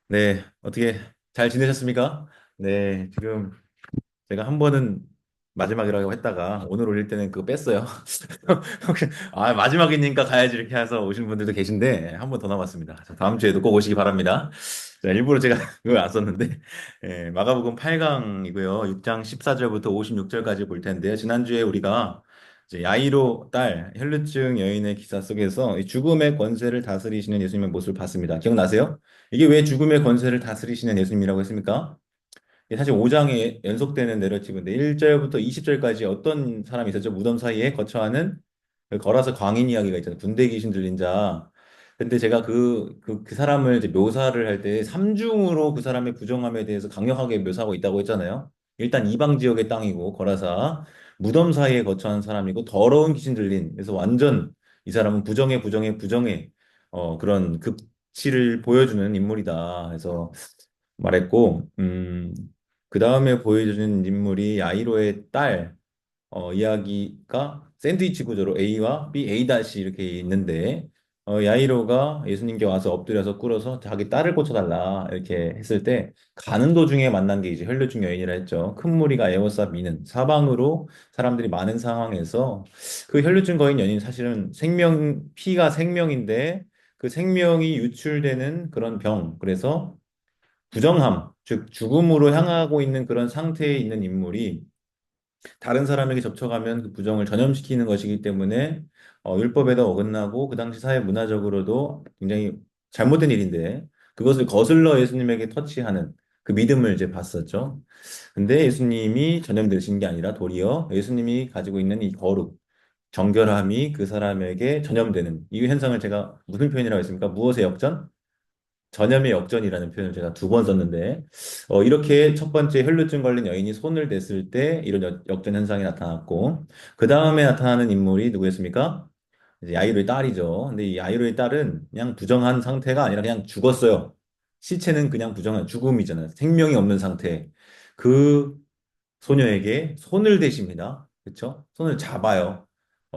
네, 어떻게 잘 지내셨습니까? 네, 지금 제가 한 번은 마지막이라고 했다가 오늘 올릴 때는 그거 뺐어요. 혹시, 마지막이니까 가야지 이렇게 해서 오신 분들도 계신데 한 번 더 남았습니다. 자, 다음 주에도 꼭 오시기 바랍니다. 자, 일부러 제가 그걸 안 썼는데, 마가복음 8강이고요. 6장 14절부터 56절까지 볼 텐데요. 지난주에 우리가 이제 야이로 딸 혈루증 여인의 기사 속에서 이 죽음의 권세를 다스리시는 예수님의 모습을 봤습니다. 기억나세요? 이게 왜 죽음의 권세를 다스리시는 예수님이라고 했습니까? 이게 사실 5장에 연속되는 내러티브인데 1절부터 20절까지 어떤 사람이 있었죠? 무덤 사이에 거처하는 그 걸어서 광인 이야기가 있잖아요. 군대 귀신 들린 자. 근데 제가 그 사람을 이제 묘사를 할 때 삼중으로 그 사람의 부정함에 대해서 강력하게 묘사하고 있다고 했잖아요. 일단 이방 지역의 땅이고 거라사 무덤 사이에 거처한 사람이고 더러운 귀신 들린 그래서 완전 이 사람은 부정의 그런 극치를 보여주는 인물이다. 그래서 말했고, 그 다음에 보여주는 인물이 야이로의 딸, 이야기가 샌드위치 구조로 A와 B, A 다시 이렇게 있는데, 야이로가 예수님께 와서 엎드려서 꿇어서 자기 딸을 고쳐달라 이렇게 했을 때, 가는 도중에 만난 게 이제 혈류증 여인이라 했죠. 큰 무리가 에워싸 미는 사방으로 사람들이 많은 상황에서 그 혈류증 거인 연인 사실은 피가 생명인데 그 생명이 유출되는 그런 병. 그래서 부정함, 즉 죽음으로 향하고 있는 그런 상태에 있는 인물이 다른 사람에게 접촉하면 그 부정을 전염시키는 것이기 때문에 율법에도 어긋나고 그 당시 사회 문화적으로도 굉장히 잘못된 일인데 그것을 거슬러 예수님에게 터치하는 그 믿음을 이제 봤었죠. 근데 예수님이 전염되신 게 아니라 도리어 예수님이 가지고 있는 이 거룩, 정결함이 그 사람에게 전염되는 이 현상을 제가 무슨 표현이라고 했습니까? 무엇의 역전? 전염의 역전이라는 표현을 제가 두 번 썼는데, 이렇게 첫 번째 혈루증 걸린 여인이 손을 댔을 때 이런 역전 현상이 나타났고, 그 다음에 나타나는 인물이 누구였습니까? 이제 야이로의 딸이죠. 근데 이 야이로의 딸은 그냥 부정한 상태가 아니라 그냥 죽었어요. 시체는 그냥 부정한 죽음이잖아요. 생명이 없는 상태. 그 소녀에게 손을 대십니다. 그렇죠? 손을 잡아요.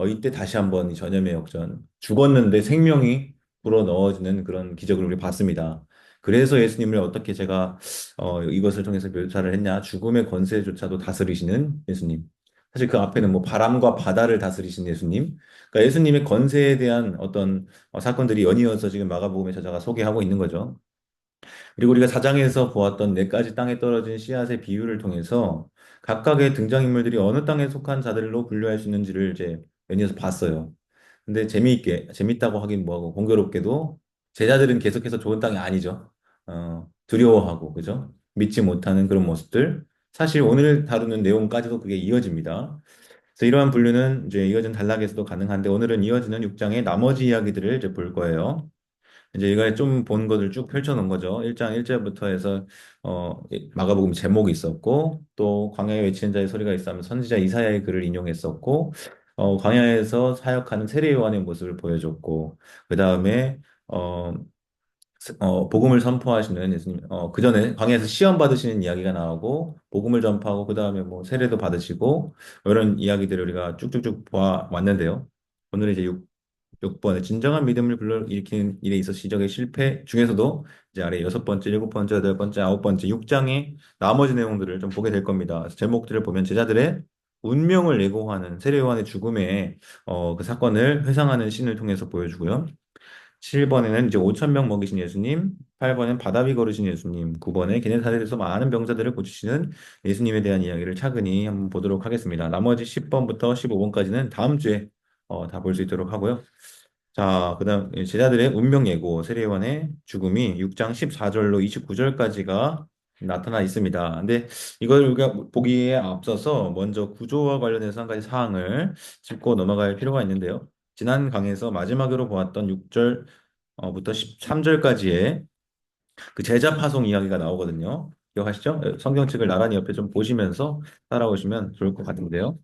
이때 다시 한번 이 전염의 역전. 죽었는데 생명이 불어 넣어지는 그런 기적을 우리 봤습니다. 그래서 예수님을 어떻게 제가 이것을 통해서 묘사를 했냐? 죽음의 권세조차도 다스리시는 예수님. 사실 그 앞에는 뭐 바람과 바다를 다스리신 예수님. 그러니까 예수님의 권세에 대한 어떤 사건들이 연이어서 지금 마가복음에 저자가 소개하고 있는 거죠. 그리고 우리가 사장에서 보았던 네 가지 땅에 떨어진 씨앗의 비유를 통해서 각각의 등장인물들이 어느 땅에 속한 자들로 분류할 수 있는지를 이제 연이어서 봤어요. 근데 재밌다고 하긴 뭐하고 공교롭게도 제자들은 계속해서 좋은 땅이 아니죠. 두려워하고, 그죠? 믿지 못하는 그런 모습들. 사실 오늘 다루는 내용까지도 그게 이어집니다. 그래서 이러한 분류는 이제 이어진 단락에서도 가능한데 오늘은 이어지는 6장의 나머지 이야기들을 이제 볼 거예요. 이제 이거에 좀 본 것을 쭉 펼쳐놓은 거죠. 1장 1절부터 해서 마가복음 제목이 있었고 또 광야에 외치는 자의 소리가 있어 면 선지자 이사야의 글을 인용했었고 광야에서 사역하는 세례 요한의 모습을 보여줬고 그 다음에 복음을 선포하시는 예수님, 그 전에 광야에서 시험 받으시는 이야기가 나오고, 복음을 전파하고, 그 다음에 뭐 세례도 받으시고, 뭐 이런 이야기들을 우리가 쭉쭉쭉 보아왔는데요. 오늘 이제 6번에 진정한 믿음을 불러일으키는 일에 있어 시적의 실패 중에서도 이제 아래 여섯 번째, 일곱 번째, 여덟 번째, 아홉 번째, 6장의 나머지 내용들을 좀 보게 될 겁니다. 그래서 제목들을 보면 제자들의 운명을 예고하는 세례 요한의 죽음의 그 사건을 회상하는 신을 통해서 보여주고요. 7번에는 이제 5천 명 먹이신 예수님, 8번엔 바다 위 걸으신 예수님, 9번에 게네사렛에서 많은 병자들을 고치시는 예수님에 대한 이야기를 차근히 한번 보도록 하겠습니다. 나머지 10번부터 15번까지는 다음 주에 다 볼 수 있도록 하고요. 자, 그다음 제자들의 운명 예고 세례요한의 죽음이 6장 14절로 29절까지가 나타나 있습니다. 근데 이걸 우리가 보기에 앞서서 먼저 구조와 관련해서 한 가지 사항을 짚고 넘어갈 필요가 있는데요. 지난 강에서 마지막으로 보았던 6절부터 13절까지의 그 제자 파송 이야기가 나오거든요. 기억하시죠? 성경책을 나란히 옆에 좀 보시면서 따라오시면 좋을 것 같은데요.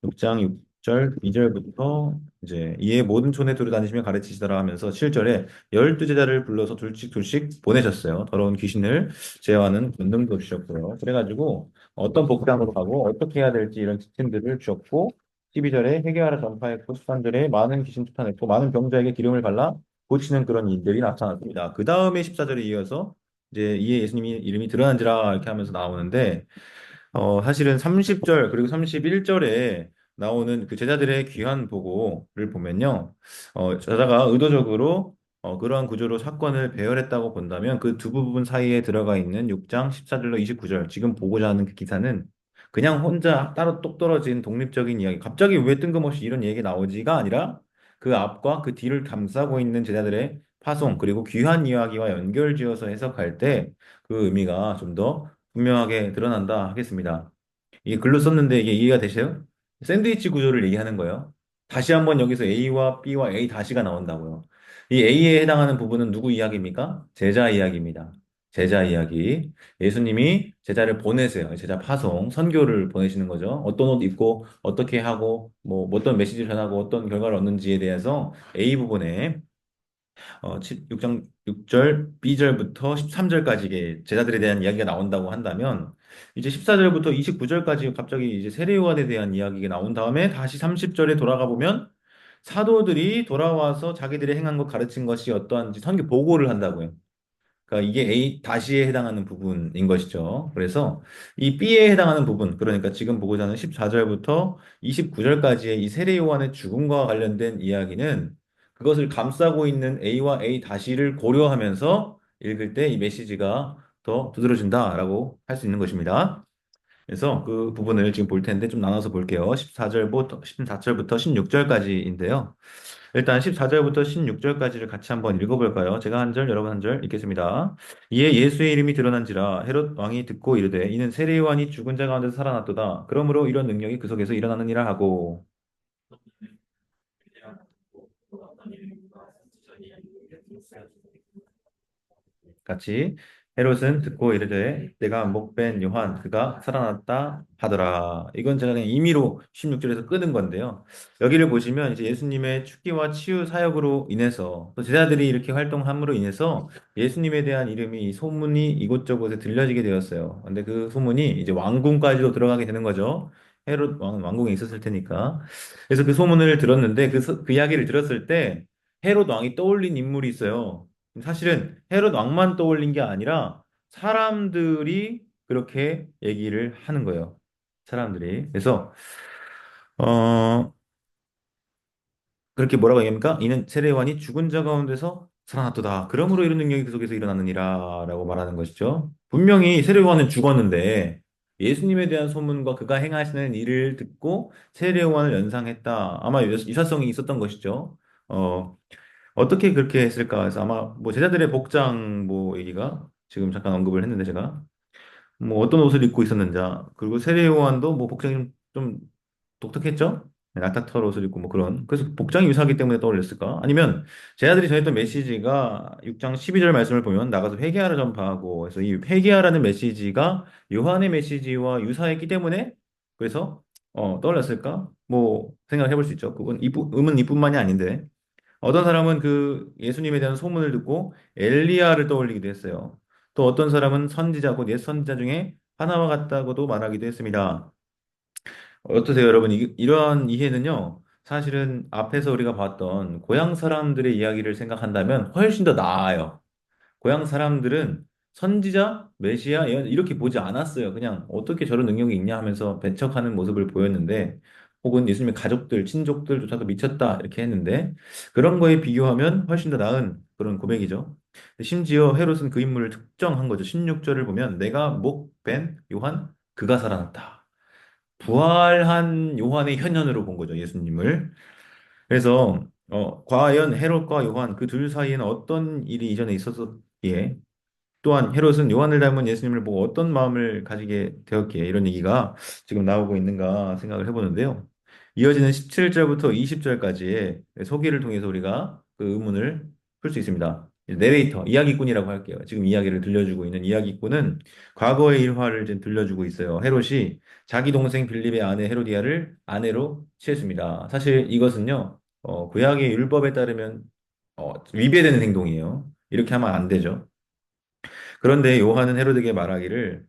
6장 6절 2절부터 이제 이에 모든 촌에 두루 다니시며 가르치시더라 하면서 7절에 열두 제자를 불러서 둘씩 둘씩 보내셨어요. 더러운 귀신을 제어하는 권능도 주셨고요. 그래가지고 어떤 복장으로 가고 어떻게 해야 될지 이런 지침들을 주셨고 12절에 회개하라 전파했고 13절에 많은 귀신 쫓아냈고 많은 병자에게 기름을 발라 고치는 그런 일들이 나타났습니다. 그 다음에 14절에 이어서 이제 이에 예수님이 이름이 드러난지라 이렇게 하면서 나오는데 사실은 30절 그리고 31절에 나오는 그 제자들의 귀환 보고를 보면요. 저자가 의도적으로 그러한 구조로 사건을 배열했다고 본다면 그 두 부분 사이에 들어가 있는 6장 14절로 29절 지금 보고자 하는 그 기사는 그냥 혼자 따로 똑 떨어진 독립적인 이야기. 갑자기 왜 뜬금없이 이런 얘기 나오지가 아니라 그 앞과 그 뒤를 감싸고 있는 제자들의 파송 그리고 귀환 이야기와 연결지어서 해석할 때 그 의미가 좀 더 분명하게 드러난다 하겠습니다. 이게 글로 썼는데 이게 이해가 되세요? 샌드위치 구조를 얘기하는 거예요. 다시 한번 여기서 A와 B와 A 다시가 나온다고요. 이 A에 해당하는 부분은 누구 이야기입니까? 제자 이야기입니다. 제자 이야기. 예수님이 제자를 보내세요. 제자 파송, 선교를 보내시는 거죠. 어떤 옷 입고 어떻게 하고 뭐 어떤 메시지를 전하고 어떤 결과를 얻는지에 대해서 A 부분에 6장 6절 B절부터 13절까지 이게 제자들에 대한 이야기가 나온다고 한다면 이제 14절부터 29절까지 갑자기 이제 세례 요한에 대한 이야기가 나온 다음에 다시 30절에 돌아가 보면 사도들이 돌아와서 자기들이 행한 것 가르친 것이 어떠한지 선교 보고를 한다고요. 그러니까 이게 A 다시에 해당하는 부분인 것이죠. 그래서 이 B에 해당하는 부분, 그러니까 지금 보고자 하는 14절부터 29절까지의 이 세례 요한의 죽음과 관련된 이야기는 그것을 감싸고 있는 A와 A 다시를 고려하면서 읽을 때 이 메시지가 더 두드러진다라고 할 수 있는 것입니다. 그래서 그 부분을 지금 볼 텐데 좀 나눠서 볼게요. 14절부터 16절까지인데요. 일단 14절부터 16절까지를 같이 한번 읽어볼까요? 제가 한 절, 여러분 한 절 읽겠습니다. 이에 예수의 이름이 드러난지라 헤롯 왕이 듣고 이르되 이는 세례 요한이 죽은 자 가운데서 살아났도다. 그러므로 이런 능력이 그 속에서 일어나느니라 하고 같이 헤롯은 듣고 이르되 내가 목벤 요한 그가 살아났다 하더라. 이건 제가 그냥 임의로 16절에서 끄는 건데요. 여기를 보시면 이제 예수님의 축기와 치유 사역으로 인해서 또 제자들이 이렇게 활동함으로 인해서 예수님에 대한 이름이 소문이 이곳저곳에 들려지게 되었어요. 근데 그 소문이 이제 왕궁까지도 들어가게 되는 거죠. 헤롯 왕은 왕궁에 있었을 테니까. 그래서 그 소문을 들었는데 그 이야기를 들었을 때 헤롯 왕이 떠올린 인물이 있어요. 사실은 헤롯 왕만 떠올린 게 아니라 사람들이 그렇게 얘기를 하는 거예요. 사람들이. 그래서 어 그렇게 뭐라고 얘기합니까? 이는 세례요한이 죽은 자 가운데서 살아났도다. 그러므로 이런 능력이 그 속에서 일어나느니라라고 말하는 것이죠. 분명히 세례요한은 죽었는데 예수님에 대한 소문과 그가 행하시는 일을 듣고 세례요한을 연상했다. 아마 유사성이 있었던 것이죠. 어, 어떻게 그렇게 했을까 해서 아마 뭐 제자들의 복장 뭐 얘기가 지금 잠깐 언급을 했는데 제가 뭐 어떤 옷을 입고 있었는지 그리고 세례 요한도 뭐 복장이 좀 독특했죠? 낙타털 옷을 입고 뭐 그런 그래서 복장이 유사하기 때문에 떠올렸을까? 아니면 제자들이 전했던 메시지가 6장 12절 말씀을 보면 나가서 회개하라 전파하고 그래서 이 회개하라는 메시지가 요한의 메시지와 유사했기 때문에 그래서 떠올렸을까? 뭐 생각해 볼 수 있죠. 그건 의문 이뿐만이 아닌데 어떤 사람은 그 예수님에 대한 소문을 듣고 엘리야를 떠올리기도 했어요. 또 어떤 사람은 선지자, 곧 옛 선지자 중에 하나와 같다고도 말하기도 했습니다. 어떠세요, 여러분? 이러한 이해는요, 사실은 앞에서 우리가 봤던 고향 사람들의 이야기를 생각한다면 훨씬 더 나아요. 고향 사람들은 선지자, 메시아, 예언 이렇게 보지 않았어요. 그냥 어떻게 저런 능력이 있냐 하면서 배척하는 모습을 보였는데, 혹은 예수님의 가족들, 친족들조차도 미쳤다 이렇게 했는데, 그런 거에 비교하면 훨씬 더 나은 그런 고백이죠. 심지어 헤롯은 그 인물을 특정한 거죠. 16절을 보면 내가 목 벤 요한 그가 살아났다. 부활한 요한의 현현으로 본 거죠, 예수님을. 그래서 과연 헤롯과 요한 그 둘 사이에는 어떤 일이 이전에 있었기에 또한 헤롯은 요한을 닮은 예수님을 보고 어떤 마음을 가지게 되었기에 이런 얘기가 지금 나오고 있는가 생각을 해보는데요. 이어지는 17절부터 20절까지의 소개를 통해서 우리가 그 의문을 풀 수 있습니다. 내레이터, 이야기꾼이라고 할게요. 지금 이야기를 들려주고 있는 이야기꾼은 과거의 일화를 지금 들려주고 있어요. 헤롯이 자기 동생 빌립의 아내 헤로디아를 아내로 취했습니다. 사실 이것은요, 구약의 율법에 따르면 위배되는 행동이에요. 이렇게 하면 안 되죠. 그런데 요한은 헤로드에게 말하기를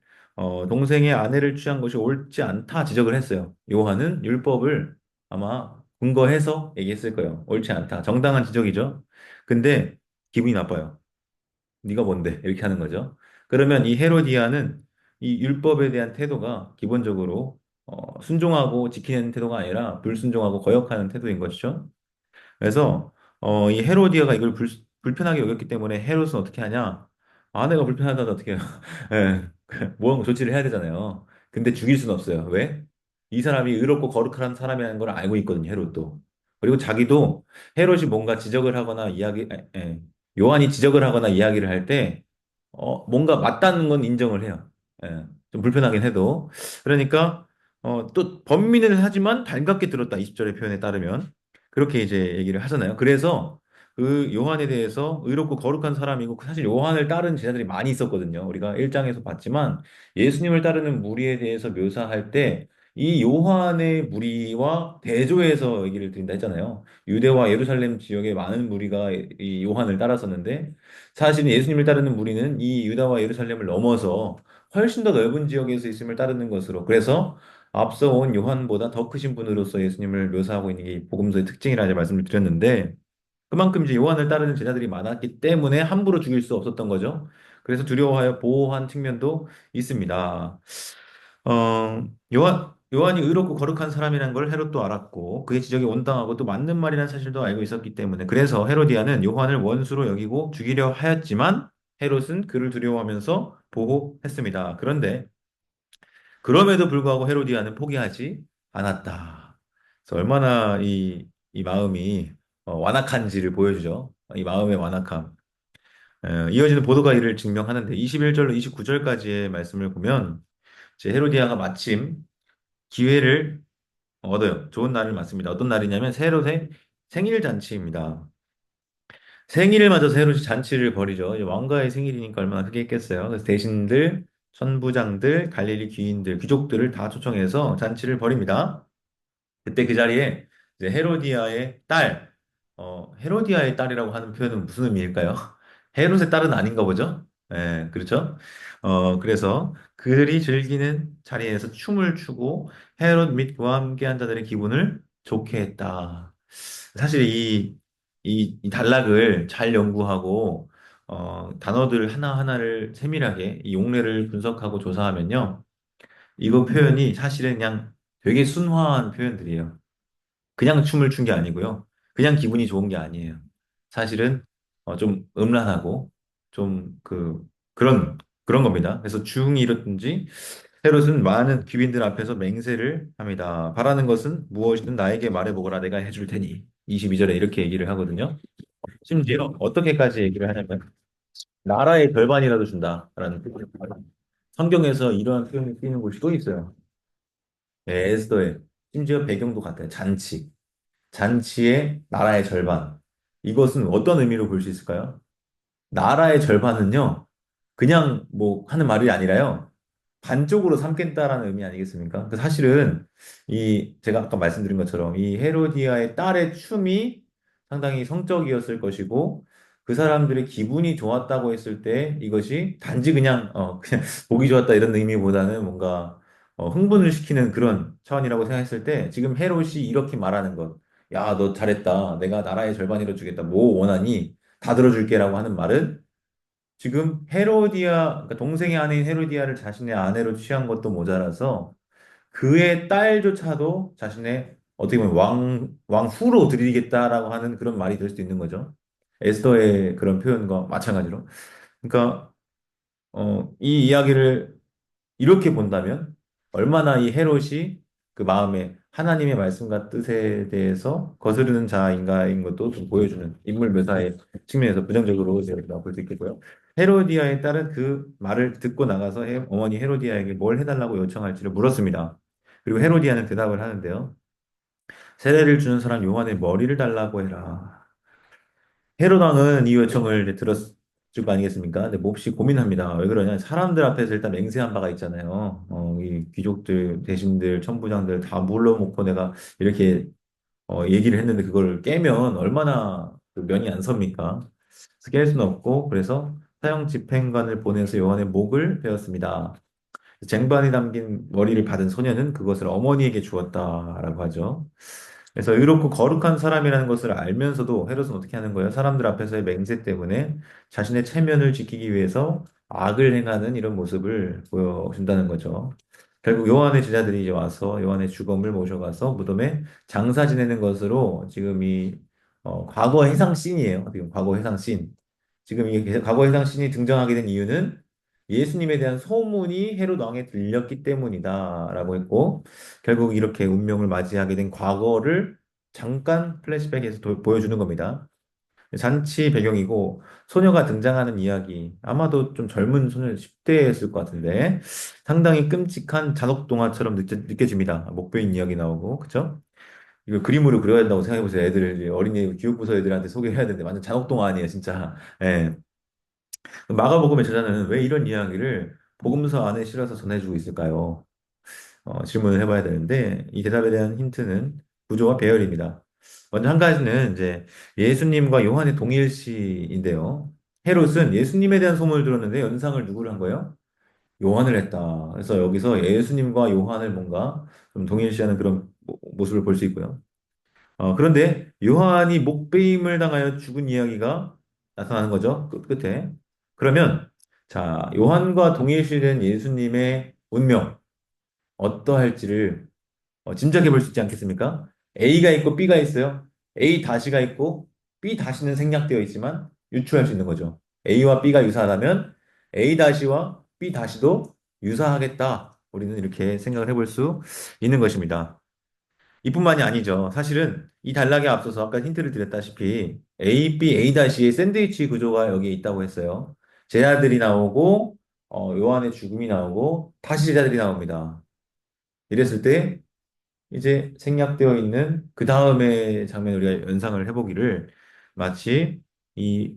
동생의 아내를 취한 것이 옳지 않다 지적을 했어요. 요한은 율법을 아마 근거해서 얘기했을 거예요. 옳지 않다. 정당한 지적이죠. 근데 기분이 나빠요. 네가 뭔데? 이렇게 하는 거죠. 그러면 이 헤로디아는 이 율법에 대한 태도가 기본적으로 순종하고 지키는 태도가 아니라 불순종하고 거역하는 태도인 것이죠. 그래서 이 헤로디아가 이걸 불편하게 여겼기 때문에 헤롯은 어떻게 하냐? 아내가 불편하다면 어떻게 해요? 예, 뭐 조치를 해야 되잖아요. 근데 죽일 수는 없어요. 왜? 이 사람이 의롭고 거룩한 사람이라는 걸 알고 있거든요, 헤롯도. 그리고 자기도 헤롯이 뭔가 지적을 하거나 요한이 지적을 하거나 이야기를 할 때, 뭔가 맞다는 건 인정을 해요. 예, 좀 불편하긴 해도. 그러니까, 또 번민을 하지만 달갑게 들었다. 20절의 표현에 따르면. 그렇게 이제 얘기를 하잖아요. 그래서 그 요한에 대해서 의롭고 거룩한 사람이고 사실 요한을 따르는 제자들이 많이 있었거든요. 우리가 1장에서 봤지만 예수님을 따르는 무리에 대해서 묘사할 때 이 요한의 무리와 대조해서 얘기를 드린다 했잖아요. 유대와 예루살렘 지역에 많은 무리가 이 요한을 따랐었는데 사실 예수님을 따르는 무리는 이 유다와 예루살렘을 넘어서 훨씬 더 넓은 지역에서 예수님을 따르는 것으로 그래서 앞서 온 요한보다 더 크신 분으로서 예수님을 묘사하고 있는 게 복음서의 특징이라 는 말씀을 드렸는데 그만큼 이제 요한을 따르는 제자들이 많았기 때문에 함부로 죽일 수 없었던 거죠. 그래서 두려워하여 보호한 측면도 있습니다. 요한이 의롭고 거룩한 사람이라는 걸 헤롯도 알았고 그의 지적에 온당하고 또 맞는 말이라는 사실도 알고 있었기 때문에 그래서 헤로디아는 요한을 원수로 여기고 죽이려 하였지만 헤롯은 그를 두려워하면서 보호했습니다. 그런데 그럼에도 불구하고 헤로디아는 포기하지 않았다. 그래서 얼마나 이 마음이 완악한지를 보여주죠. 이 마음의 완악함. 이어지는 보도가 이를 증명하는데 21절로 29절까지의 말씀을 보면 이제 헤로디아가 마침 기회를 얻어요. 좋은 날을 맞습니다. 어떤 날이냐면 헤롯의 생일 잔치입니다. 생일을 맞아서 헤롯이 잔치를 벌이죠. 이제 왕가의 생일이니까 얼마나 크게 했겠어요. 그래서 대신들, 천부장들, 갈릴리 귀인들, 귀족들을 다 초청해서 잔치를 벌입니다. 그때 그 자리에 이제 헤로디아의 딸, 헤로디아의 딸이라고 하는 표현은 무슨 의미일까요? 헤롯의 딸은 아닌가 보죠? 예, 그렇죠? 그래서 그들이 즐기는 자리에서 춤을 추고 헤롯 및 그와 함께한 자들의 기분을 좋게 했다. 사실 이 단락을 잘 연구하고, 단어들 하나하나를 세밀하게 이 용례를 분석하고 조사하면요. 이거 표현이 사실은 그냥 되게 순화한 표현들이에요. 그냥 춤을 춘 게 아니고요. 그냥 기분이 좋은 게 아니에요. 사실은 좀 음란하고 좀 그런 겁니다. 그래서 중이 이렇든지 헤롯은 많은 귀빈들 앞에서 맹세를 합니다. 바라는 것은 무엇이든 나에게 말해보거라 내가 해줄 테니. 22절에 이렇게 얘기를 하거든요. 심지어 어떻게까지 얘기를 하냐면 나라의 절반이라도 준다라는 성경에서 이러한 표현이 쓰이는 곳이 또 있어요. 네, 에스더에 심지어 배경도 같아요. 잔치. 잔치의 나라의 절반. 이것은 어떤 의미로 볼 수 있을까요? 나라의 절반은요, 그냥 뭐 하는 말이 아니라요, 반쪽으로 삼겠다라는 의미 아니겠습니까? 그 사실은 제가 아까 말씀드린 것처럼 이 헤로디아의 딸의 춤이 상당히 성적이었을 것이고, 그 사람들의 기분이 좋았다고 했을 때 이것이 단지 그냥 보기 좋았다 이런 의미보다는 뭔가 흥분을 시키는 그런 차원이라고 생각했을 때 지금 헤롯이 이렇게 말하는 것, 야, 너 잘했다. 내가 나라의 절반이라 주겠다. 뭐 원하니? 다 들어줄게라고 하는 말은 지금 그러니까 동생의 아내인 헤로디아를 자신의 아내로 취한 것도 모자라서 그의 딸조차도 자신의 어떻게 보면 왕후로 들이겠다라고 하는 그런 말이 될 수도 있는 거죠. 에스더의 그런 표현과 마찬가지로. 그러니까, 이 이야기를 이렇게 본다면 얼마나 이 헤롯이 그 마음에 하나님의 말씀과 뜻에 대해서 거스르는 자인가인 것도 좀 보여주는 인물 묘사의 측면에서 부정적으로 제가 볼 수 있겠고요. 헤로디아의 딸은 그 말을 듣고 나가서 어머니 헤로디아에게 뭘 해달라고 요청할지를 물었습니다. 그리고 헤로디아는 대답을 하는데요. 세례를 주는 사람 요한의 머리를 달라고 해라. 헤로당은 이 요청을 이제 들었을 거 아니겠습니까? 근데 몹시 고민합니다. 왜 그러냐? 사람들 앞에서 일단 맹세한 바가 있잖아요. 이 귀족들, 대신들, 천부장들 다 물러놓고 내가 이렇게 얘기를 했는데 그걸 깨면 얼마나 그 면이 안 섭니까? 그래서 깰 수는 없고 그래서 사형 집행관을 보내서 요한의 목을 베었습니다. 쟁반이 담긴 머리를 받은 소녀는 그것을 어머니에게 주었다라고 하죠. 그래서 의롭고 거룩한 사람이라는 것을 알면서도 헤롯은 어떻게 하는 거예요? 사람들 앞에서의 맹세 때문에 자신의 체면을 지키기 위해서 악을 행하는 이런 모습을 보여준다는 거죠. 결국 요한의 제자들이 이제 와서 요한의 죽음을 모셔가서 무덤에 장사 지내는 것으로 지금 이 과거 해상 씬이에요. 지금 과거 해상 씬. 지금 이 과거 해상 씬이 등장하게 된 이유는 예수님에 대한 소문이 헤롯 왕에 들렸기 때문이다라고 했고 결국 이렇게 운명을 맞이하게 된 과거를 잠깐 플래시백에서 보여주는 겁니다. 잔치 배경이고 소녀가 등장하는 이야기 아마도 좀 젊은 소녀 10대였을 것 같은데 상당히 끔찍한 잔혹 동화처럼 느껴집니다. 목베인 이야기 나오고 그쵸? 이거 그림으로 그려야 된다고 생각해보세요. 애들 이제 어린이 교육부서 애들한테 소개해야 되는데 완전 잔혹 동화 아니에요, 진짜. 예. 마가복음의 저자는 왜 이런 이야기를 복음서 안에 실어서 전해주고 있을까요? 질문을 해봐야 되는데 이 대답에 대한 힌트는 구조와 배열입니다. 먼저 한 가지는 이제 예수님과 요한의 동일시인데요. 헤롯은 예수님에 대한 소문을 들었는데 연상을 누구를 한 거예요? 요한을 했다. 그래서 여기서 예수님과 요한을 뭔가 좀 동일시하는 그런 모습을 볼 수 있고요. 그런데 요한이 목베임을 당하여 죽은 이야기가 나타나는 거죠. 끝에. 그러면 자, 요한과 동일시된 예수님의 운명 어떠할지를 짐작해 볼 수 있지 않겠습니까? A가 있고 B가 있어요. A 다시가 있고 B 다시는 생략되어 있지만 유추할 수 있는 거죠. A와 B가 유사하다면 A 다시와 B 다시도 유사하겠다. 우리는 이렇게 생각을 해볼 수 있는 것입니다. 이뿐만이 아니죠. 사실은 이 단락에 앞서서 아까 힌트를 드렸다시피 A, B, A 다시의 샌드위치 구조가 여기에 있다고 했어요. 제자들이 나오고 요한의 죽음이 나오고 다시 제자들이 나옵니다. 이랬을 때 이제 생략되어 있는 그 다음의 장면 우리가 연상을 해보기를 마치 이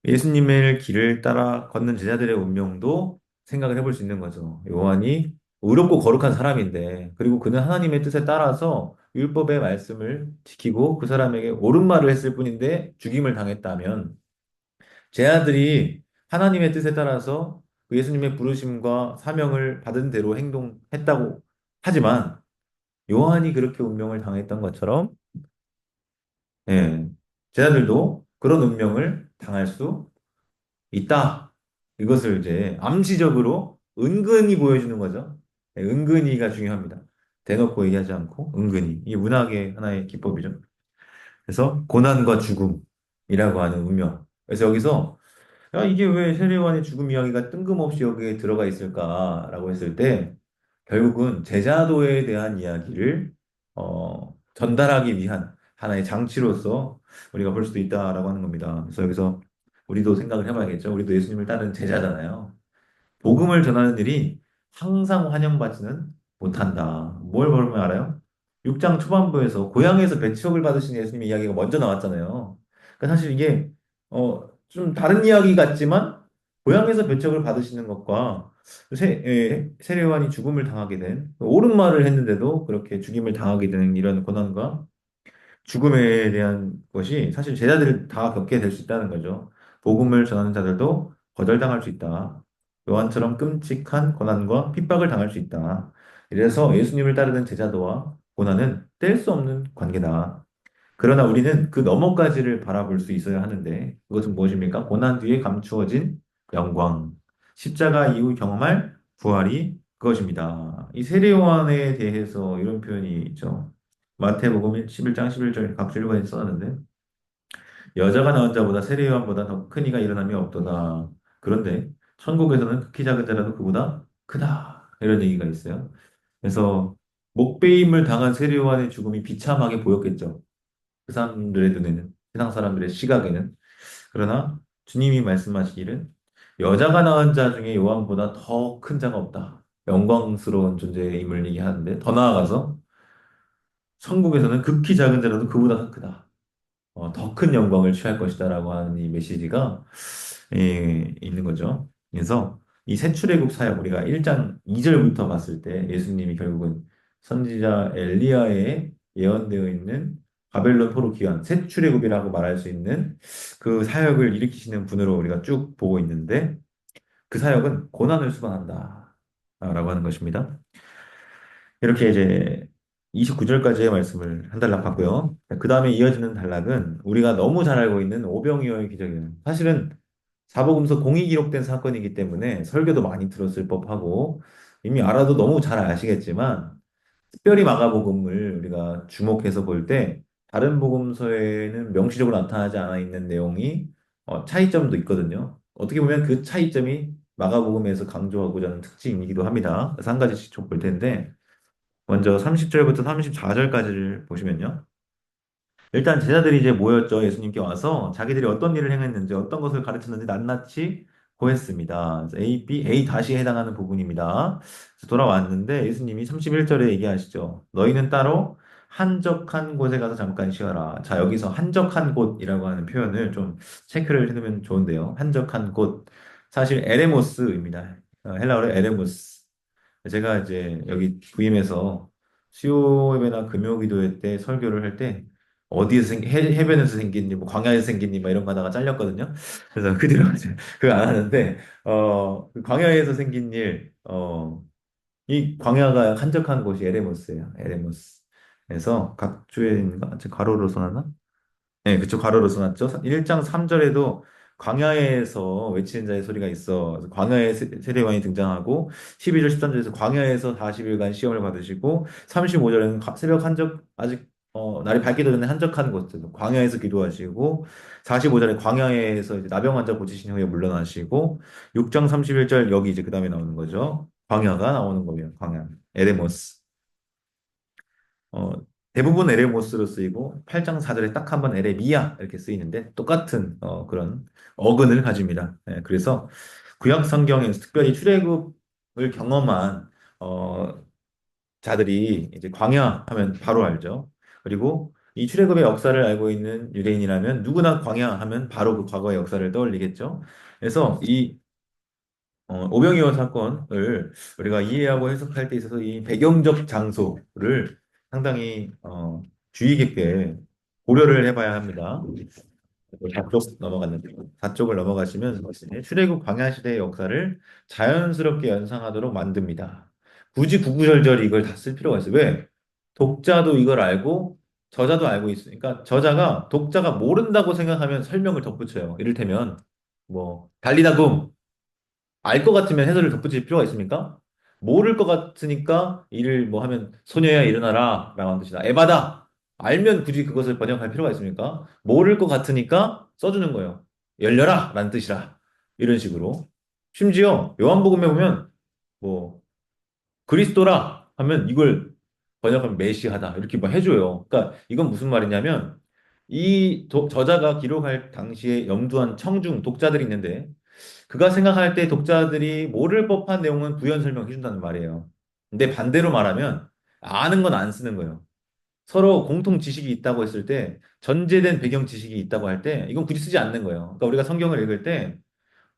예수님의 길을 따라 걷는 제자들의 운명도 생각을 해볼 수 있는 거죠. 요한이 의롭고 거룩한 사람인데 그리고 그는 하나님의 뜻에 따라서 율법의 말씀을 지키고 그 사람에게 옳은 말을 했을 뿐인데 죽임을 당했다면 제자들이 하나님의 뜻에 따라서 그 예수님의 부르심과 사명을 받은 대로 행동했다고 하지만 요한이 그렇게 운명을 당했던 것처럼, 예, 제자들도 그런 운명을 당할 수 있다. 이것을 이제 암시적으로 은근히 보여주는 거죠. 예, 은근히가 중요합니다. 대놓고 얘기하지 않고 은근히. 이게 문학의 하나의 기법이죠. 그래서 고난과 죽음이라고 하는 운명. 그래서 여기서 야, 이게 왜 세례요한의 죽음 이야기가 뜬금없이 여기에 들어가 있을까라고 했을 때 결국은 제자도에 대한 이야기를 전달하기 위한 하나의 장치로서 우리가 볼 수도 있다라고 하는 겁니다. 그래서 여기서 우리도 생각을 해봐야겠죠. 우리도 예수님을 따르는 제자잖아요. 복음을 전하는 일이 항상 환영받지는 못한다. 뭘 모르면 알아요? 6장 초반부에서 고향에서 배척을 받으신 예수님의 이야기가 먼저 나왔잖아요. 그러니까 사실 이게 좀 다른 이야기 같지만 고향에서 배척을 받으시는 것과 세례요한이 죽음을 당하게 된 옳은 말을 했는데도 그렇게 죽임을 당하게 되는 이런 고난과 죽음에 대한 것이 사실 제자들을 다 겪게 될 수 있다는 거죠. 복음을 전하는 자들도 거절당할 수 있다. 요한처럼 끔찍한 고난과 핍박을 당할 수 있다. 이래서 예수님을 따르는 제자도와 고난은 뗄 수 없는 관계다. 그러나 우리는 그 너머까지를 바라볼 수 있어야 하는데 그것은 무엇입니까? 고난 뒤에 감추어진 영광. 십자가 이후 경험할 부활이 그것입니다. 이 세례 요한에 대해서 이런 표현이 있죠. 마태복음 11장 11절 각주일관에 써놨는데 여자가 낳은 자보다 세례 요한보다 더 큰 이가 일어남이 없도다. 그런데 천국에서는 극히 작은 자라도 그보다 크다. 이런 얘기가 있어요. 그래서 목베임을 당한 세례 요한의 죽음이 비참하게 보였겠죠. 그 사람들의 눈에는, 세상 사람들의 시각에는. 그러나 주님이 말씀하시기를 여자가 낳은 자 중에 요한보다 더 큰 자가 없다. 영광스러운 존재임을 얘기하는데 더 나아가서 천국에서는 극히 작은 자라도 그보다 더 크다. 더 큰 영광을 취할 것이다라고 하는 이 메시지가 있는 거죠. 그래서 이 새 출애굽 사역 우리가 1장 2절부터 봤을 때 예수님이 결국은 선지자 엘리야에 예언되어 있는 바벨론 포로 귀환, 새 출애굽이라고 말할 수 있는 그 사역을 일으키시는 분으로 우리가 쭉 보고 있는데 그 사역은 고난을 수반한다. 라고 하는 것입니다. 이렇게 이제 29절까지의 말씀을 한 단락 봤고요. 그 다음에 이어지는 단락은 우리가 너무 잘 알고 있는 오병이어의 기적이에요. 사실은 사복음서 공이 기록된 사건이기 때문에 설교도 많이 들었을 법하고 이미 알아도 너무 잘 아시겠지만 특별히 마가복음을 우리가 주목해서 볼 때 다른 복음서에는 명시적으로 나타나지 않아 있는 내용이 차이점도 있거든요. 어떻게 보면 그 차이점이 마가복음에서 강조하고자 하는 특징이기도 합니다. 그래서 한 가지씩 좀 볼 텐데 먼저 30절부터 34절까지를 보시면요. 일단 제자들이 이제 모였죠. 예수님께 와서 자기들이 어떤 일을 행했는지 어떤 것을 가르쳤는지 낱낱이 고했습니다. 그래서 A, B, A 다시에 해당하는 부분입니다. 그래서 돌아왔는데 예수님이 31절에 얘기하시죠. 너희는 따로 한적한 곳에 가서 잠깐 쉬어라. 자, 여기서 한적한 곳이라고 하는 표현을 좀 체크를 해두면 좋은데요. 한적한 곳. 사실 에레모스입니다. 헬라어로 에레모스. 제가 이제 여기 부임해서 수요예배나 금요기도회 때 설교를 할 때 어디에서 해변에서 생긴니 뭐 광야에서 생긴니 막 이런 거 하다가 잘렸거든요. 그래서 그 뒤로 이제 그거 안 하는데 그 광야에서 생긴 이 광야가 한적한 곳이 에레모스예요. 에레모스. 그래서 각주에인가 가로로 써놨나? 네, 그쪽 가로로 써놨죠. 1장 3절에도 광야에서 외치는 자의 소리가 있어. 그래서 광야의 세례요한이 등장하고 12절 13절에서 광야에서 40일간 시험을 받으시고 35절에는 새벽 한적 아직 날이 밝기도 전에 한적한 곳에서 광야에서 기도하시고 45절에 광야에서 이제 나병 환자 고치신 후에 물러나시고 6장 31절 여기 이제 그다음에 나오는 거죠. 광야가 나오는 거예요. 광야. 에레모스. 어, 대부분 에레모스로 쓰이고 8장 4절에 딱 한 번 에레미야 이렇게 쓰이는데 똑같은 그런 어근을 가집니다. 예, 그래서 구약 성경에서 특별히 출애굽을 경험한 어, 자들이 이제 광야 하면 바로 알죠. 그리고 이 출애굽의 역사를 알고 있는 유대인이라면 누구나 광야 하면 바로 그 과거의 역사를 떠올리겠죠. 그래서 이 오병이어 사건을 우리가 이해하고 해석할 때 있어서 이 배경적 장소를 상당히 주의 깊게 고려를 해봐야 합니다. 4쪽 넘어갔는데 4쪽을 넘어가시면 이제 출애굽 광야 시대의 역사를 자연스럽게 연상하도록 만듭니다. 굳이 구구절절 이걸 다 쓸 필요가 있어요. 왜? 독자도 이걸 알고 저자도 알고 있으니까 저자가 독자가 모른다고 생각하면 설명을 덧붙여요. 이를테면 뭐 달리다 굼 알 것 같으면 해설을 덧붙일 필요가 있습니까? 모를 것 같으니까 이를 뭐 하면 소녀야 일어나라 라고 하는 뜻이다. 에바다. 알면 굳이 그것을 번역할 필요가 있습니까? 모를 것 같으니까 써주는 거예요. 열려라 라는 뜻이라. 이런 식으로. 심지어 요한복음에 보면 뭐 그리스도라 하면 이걸 번역하면 메시아다 이렇게 막 해줘요. 그러니까 이건 무슨 말이냐면 이 저자가 기록할 당시에 염두한 청중 독자들이 있는데 그가 생각할 때 독자들이 모를 법한 내용은 부연 설명해 준다는 말이에요. 근데 반대로 말하면 아는 건 안 쓰는 거예요. 서로 공통 지식이 있다고 했을 때 전제된 배경 지식이 있다고 할 때 이건 굳이 쓰지 않는 거예요. 그러니까 우리가 성경을 읽을 때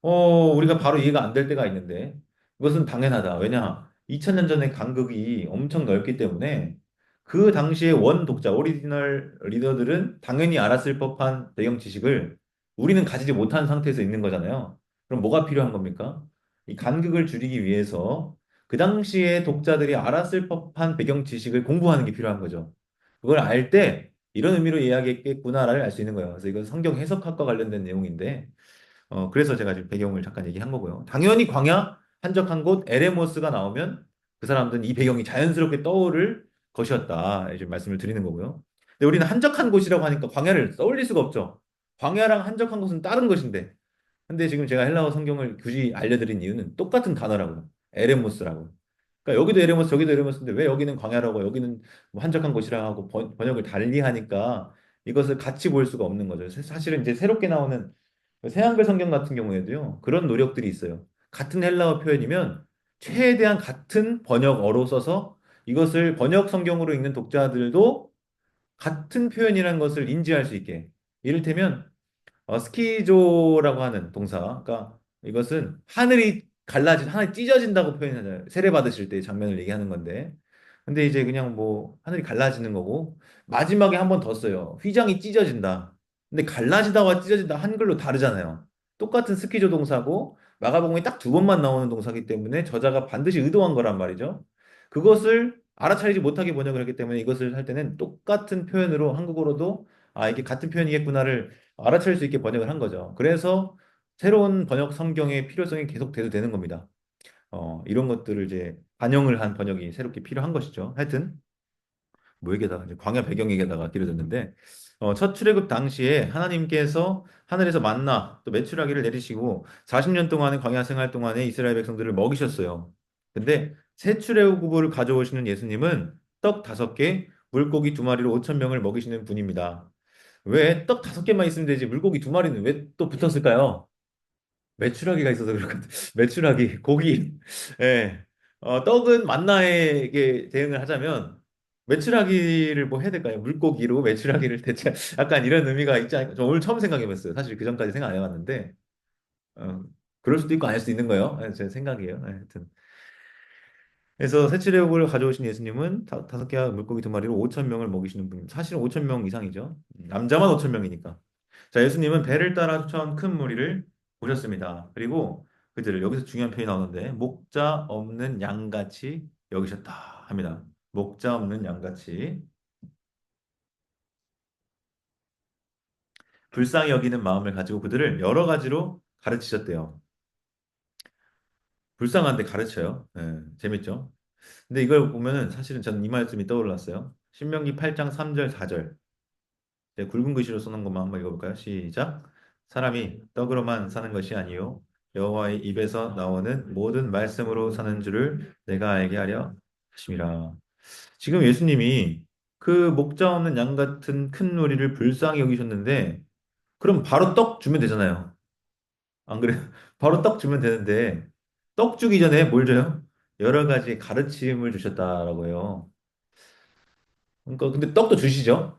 우리가 바로 이해가 안 될 때가 있는데, 그것은 당연하다. 왜냐? 2000년 전에 간극이 엄청 넓기 때문에 그 당시의 원 독자, 오리지널 리더들은 당연히 알았을 법한 배경 지식을 우리는 가지지 못한 상태에서 있는 거잖아요. 그럼 뭐가 필요한 겁니까? 이 간극을 줄이기 위해서 그 당시에 독자들이 알았을 법한 배경 지식을 공부하는 게 필요한 거죠. 그걸 알 때 이런 의미로 이야기했겠구나를 알 수 있는 거예요. 그래서 이건 성경 해석학과 관련된 내용인데, 그래서 제가 지금 배경을 잠깐 얘기한 거고요. 당연히 광야, 한적한 곳, 에레모스가 나오면 그 사람들은 이 배경이 자연스럽게 떠오를 것이었다. 이제 말씀을 드리는 거고요. 근데 우리는 한적한 곳이라고 하니까 광야를 떠올릴 수가 없죠. 광야랑 한적한 곳은 다른 것인데. 근데 지금 제가 헬라어 성경을 굳이 알려드린 이유는 똑같은 단어라고요. 에레모스라고. 그러니까 여기도 에레모스, 저기도 에레모스인데 왜 여기는 광야라고 여기는 뭐 한적한 곳이라 하고 번역을 달리 하니까 이것을 같이 볼 수가 없는 거죠. 사실은 이제 새롭게 나오는 새한글 성경 같은 경우에도요, 그런 노력들이 있어요. 같은 헬라어 표현이면 최대한 같은 번역어로 써서 이것을 번역 성경으로 읽는 독자들도 같은 표현이라는 것을 인지할 수 있게. 이를테면 스키조라고 하는 동사. 그러니까 이것은 하늘이 찢어진다고 표현하잖아요. 세례 받으실 때 장면을 얘기하는 건데. 근데 이제 그냥 뭐 하늘이 갈라지는 거고 마지막에 한 번 더 써요. 휘장이 찢어진다. 근데 갈라지다와 찢어진다 한글로 다르잖아요. 똑같은 스키조 동사고 마가복음이 딱 두 번만 나오는 동사이기 때문에 저자가 반드시 의도한 거란 말이죠. 그것을 알아차리지 못하게 번역을 했기 때문에 이것을 할 때는 똑같은 표현으로 한국어로도 이게 같은 표현이겠구나를 알아차릴 수 있게 번역을 한 거죠. 그래서 새로운 번역 성경의 필요성이 계속 대두되는 겁니다. 이런 것들을 이제 반영을 한 번역이 새롭게 필요한 것이죠. 하여튼 뭐 얘기다가 이제 광야 배경 얘기다가 길어졌는데 첫 출애굽 당시에 하나님께서 하늘에서 만나 또 메추라기를 내리시고 40년 동안의 광야 생활 동안에 이스라엘 백성들을 먹이셨어요. 근데 새 출애굽을 가져오시는 예수님은 떡 5개, 물고기 2마리로 5천 명을 먹이시는 분입니다. 왜 떡 5개만 있으면 되지 물고기 2마리는 왜 또 붙었을까요? 메추라기가 있어서 그럴 것 같아요. 메추라기, 고기. 예. 떡은 만나에게 대응을 하자면 메추라기를 뭐 해야 될까요? 물고기로 메추라기를 대체 약간 이런 의미가 있지 않을까? 저 오늘 처음 생각해봤어요. 사실 그 전까지 생각 안 해봤는데 어, 그럴 수도 있고 아닐 수도 있는 거예요. 제 생각이에요. 하여튼 그래서 새치레국을 가져오신 예수님은 5개와 물고기 2마리로 5천 명을 먹이시는 분입니다. 사실은 5천 명 이상이죠. 남자만 5천 명이니까. 자, 예수님은 배를 따라 쫓아온 큰 무리를 보셨습니다. 그리고 그들을 여기서 중요한 표현이 나오는데 목자 없는 양같이 여기셨다 합니다. 목자 없는 양같이 불쌍히 여기는 마음을 가지고 그들을 여러 가지로 가르치셨대요. 불쌍한데 가르쳐요. 재밌죠? 근데 이걸 보면은 사실은 저는 이 말씀이 떠올랐어요. 신명기 8장 3절 4절. 이제 굵은 글씨로 써놓은 것만 한번 읽어볼까요? 시작. 사람이 떡으로만 사는 것이 아니요 여호와의 입에서 나오는 모든 말씀으로 사는 줄을 내가 알게 하려 하심이라. 지금 예수님이 그 목자 없는 양 같은 큰 무리를 불쌍히 여기셨는데 그럼 바로 떡 주면 되잖아요. 안 그래요? 바로 떡 주면 되는데 떡 주기 전에 뭘 줘요? 여러 가지 가르침을 주셨다라고 해요. 그러니까 근데 떡도 주시죠?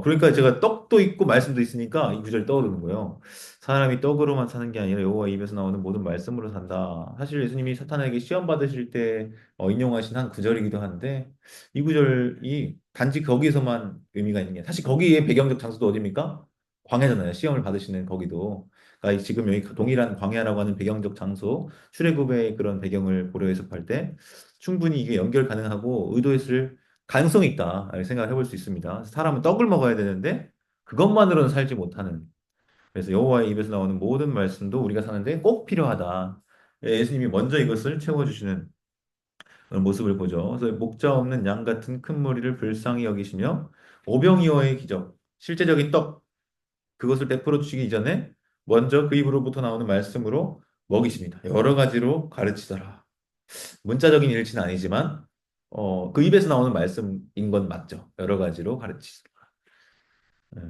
그러니까 제가 떡도 있고 말씀도 있으니까 이 구절이 떠오르는 거예요. 사람이 떡으로만 사는 게 아니라 여호와 입에서 나오는 모든 말씀으로 산다. 사실 예수님이 사탄에게 시험 받으실 때 인용하신 한 구절이기도 한데 이 구절이 단지 거기서만 의미가 있는 게 사실 거기에 배경적 장소도 어디입니까? 광야잖아요. 시험을 받으시는 거기도. 그러니까 지금 여기 동일한 광야라고 하는 배경적 장소, 출애굽의 그런 배경을 고려 해석할 때 충분히 이게 연결 가능하고 의도했을 가능성이 있다. 이렇게 생각을 해볼 수 있습니다. 사람은 떡을 먹어야 되는데 그것만으로는 살지 못하는. 그래서 여호와의 입에서 나오는 모든 말씀도 우리가 사는데 꼭 필요하다. 예수님이 먼저 이것을 채워주시는 그런 모습을 보죠. 그래서 목자 없는 양 같은 큰 무리를 불쌍히 여기시며 오병이어의 기적, 실제적인 떡, 그것을 베풀어 주시기 이전에 먼저 그 입으로부터 나오는 말씀으로 먹이십니다. 여러 가지로 가르치더라. 문자적인 일치는 아니지만 그 입에서 나오는 말씀인 건 맞죠. 여러 가지로 가르치시더라. 예.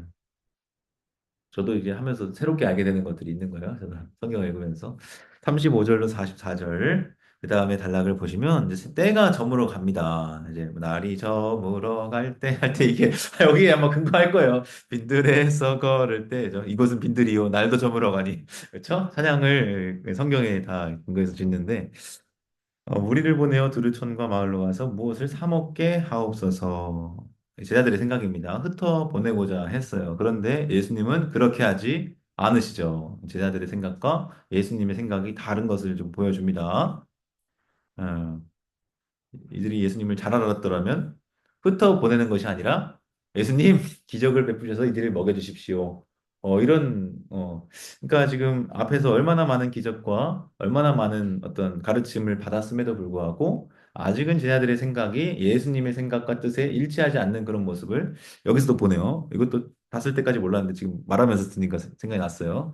저도 이제 하면서 새롭게 알게 되는 것들이 있는 거예요. 저도 성경을 읽으면서 35절로 44절 그 다음에 단락을 보시면 이제 때가 저물어 갑니다. 이제 뭐 날이 저물어 갈 때 할 때 이게 여기에 아마 근거할 거예요. 빈들에서 걸을 때죠. 이곳은 빈들이요 날도 저물어 가니 그렇죠? 찬양을 성경에 다 근거해서 짓는데 무리를 보내어 두루천과 마을로 가서 무엇을 사 먹게 하옵소서. 제자들의 생각입니다. 흩어 보내고자 했어요. 그런데 예수님은 그렇게 하지 않으시죠. 제자들의 생각과 예수님의 생각이 다른 것을 좀 보여줍니다. 어, 이들이 예수님을 잘 알았더라면 흩어 보내는 것이 아니라 예수님 기적을 베푸셔서 이들을 먹여주십시오. 그러니까 지금 앞에서 얼마나 많은 기적과 얼마나 많은 어떤 가르침을 받았음에도 불구하고 아직은 제자들의 생각이 예수님의 생각과 뜻에 일치하지 않는 그런 모습을 여기서도 보네요. 이것도 봤을 때까지 몰랐는데 지금 말하면서 드니까 생각이 났어요.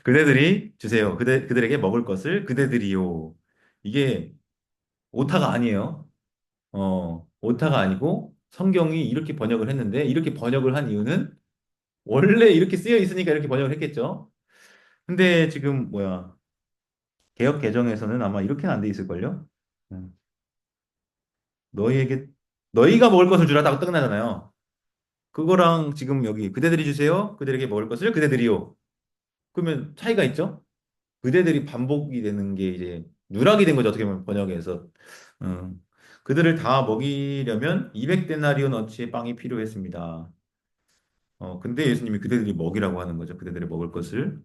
그대들이 주세요. 그들에게 먹을 것을 그대들이요. 이게 오타가 아니에요. 오타가 아니고 성경이 이렇게 번역을 했는데 이렇게 번역을 한 이유는 원래 이렇게 쓰여 있으니까 이렇게 번역을 했겠죠. 근데 지금 뭐야 개역 개정에서는 아마 이렇게는 안 돼 있을걸요. 음, 너희에게 너희가 먹을 것을 주라 딱 끝나잖아요. 그거랑 지금 여기 그대들이 주세요. 그들에게 먹을 것을 그대들이요. 그러면 차이가 있죠. 그대들이 반복이 되는 게 이제 누락이 된 거죠. 어떻게 보면 번역에서. 음, 그들을 다 먹이려면 200데나리온 어치의 빵이 필요했습니다. 근데 예수님이 그대들이 먹이라고 하는 거죠. 그대들이 먹을 것을.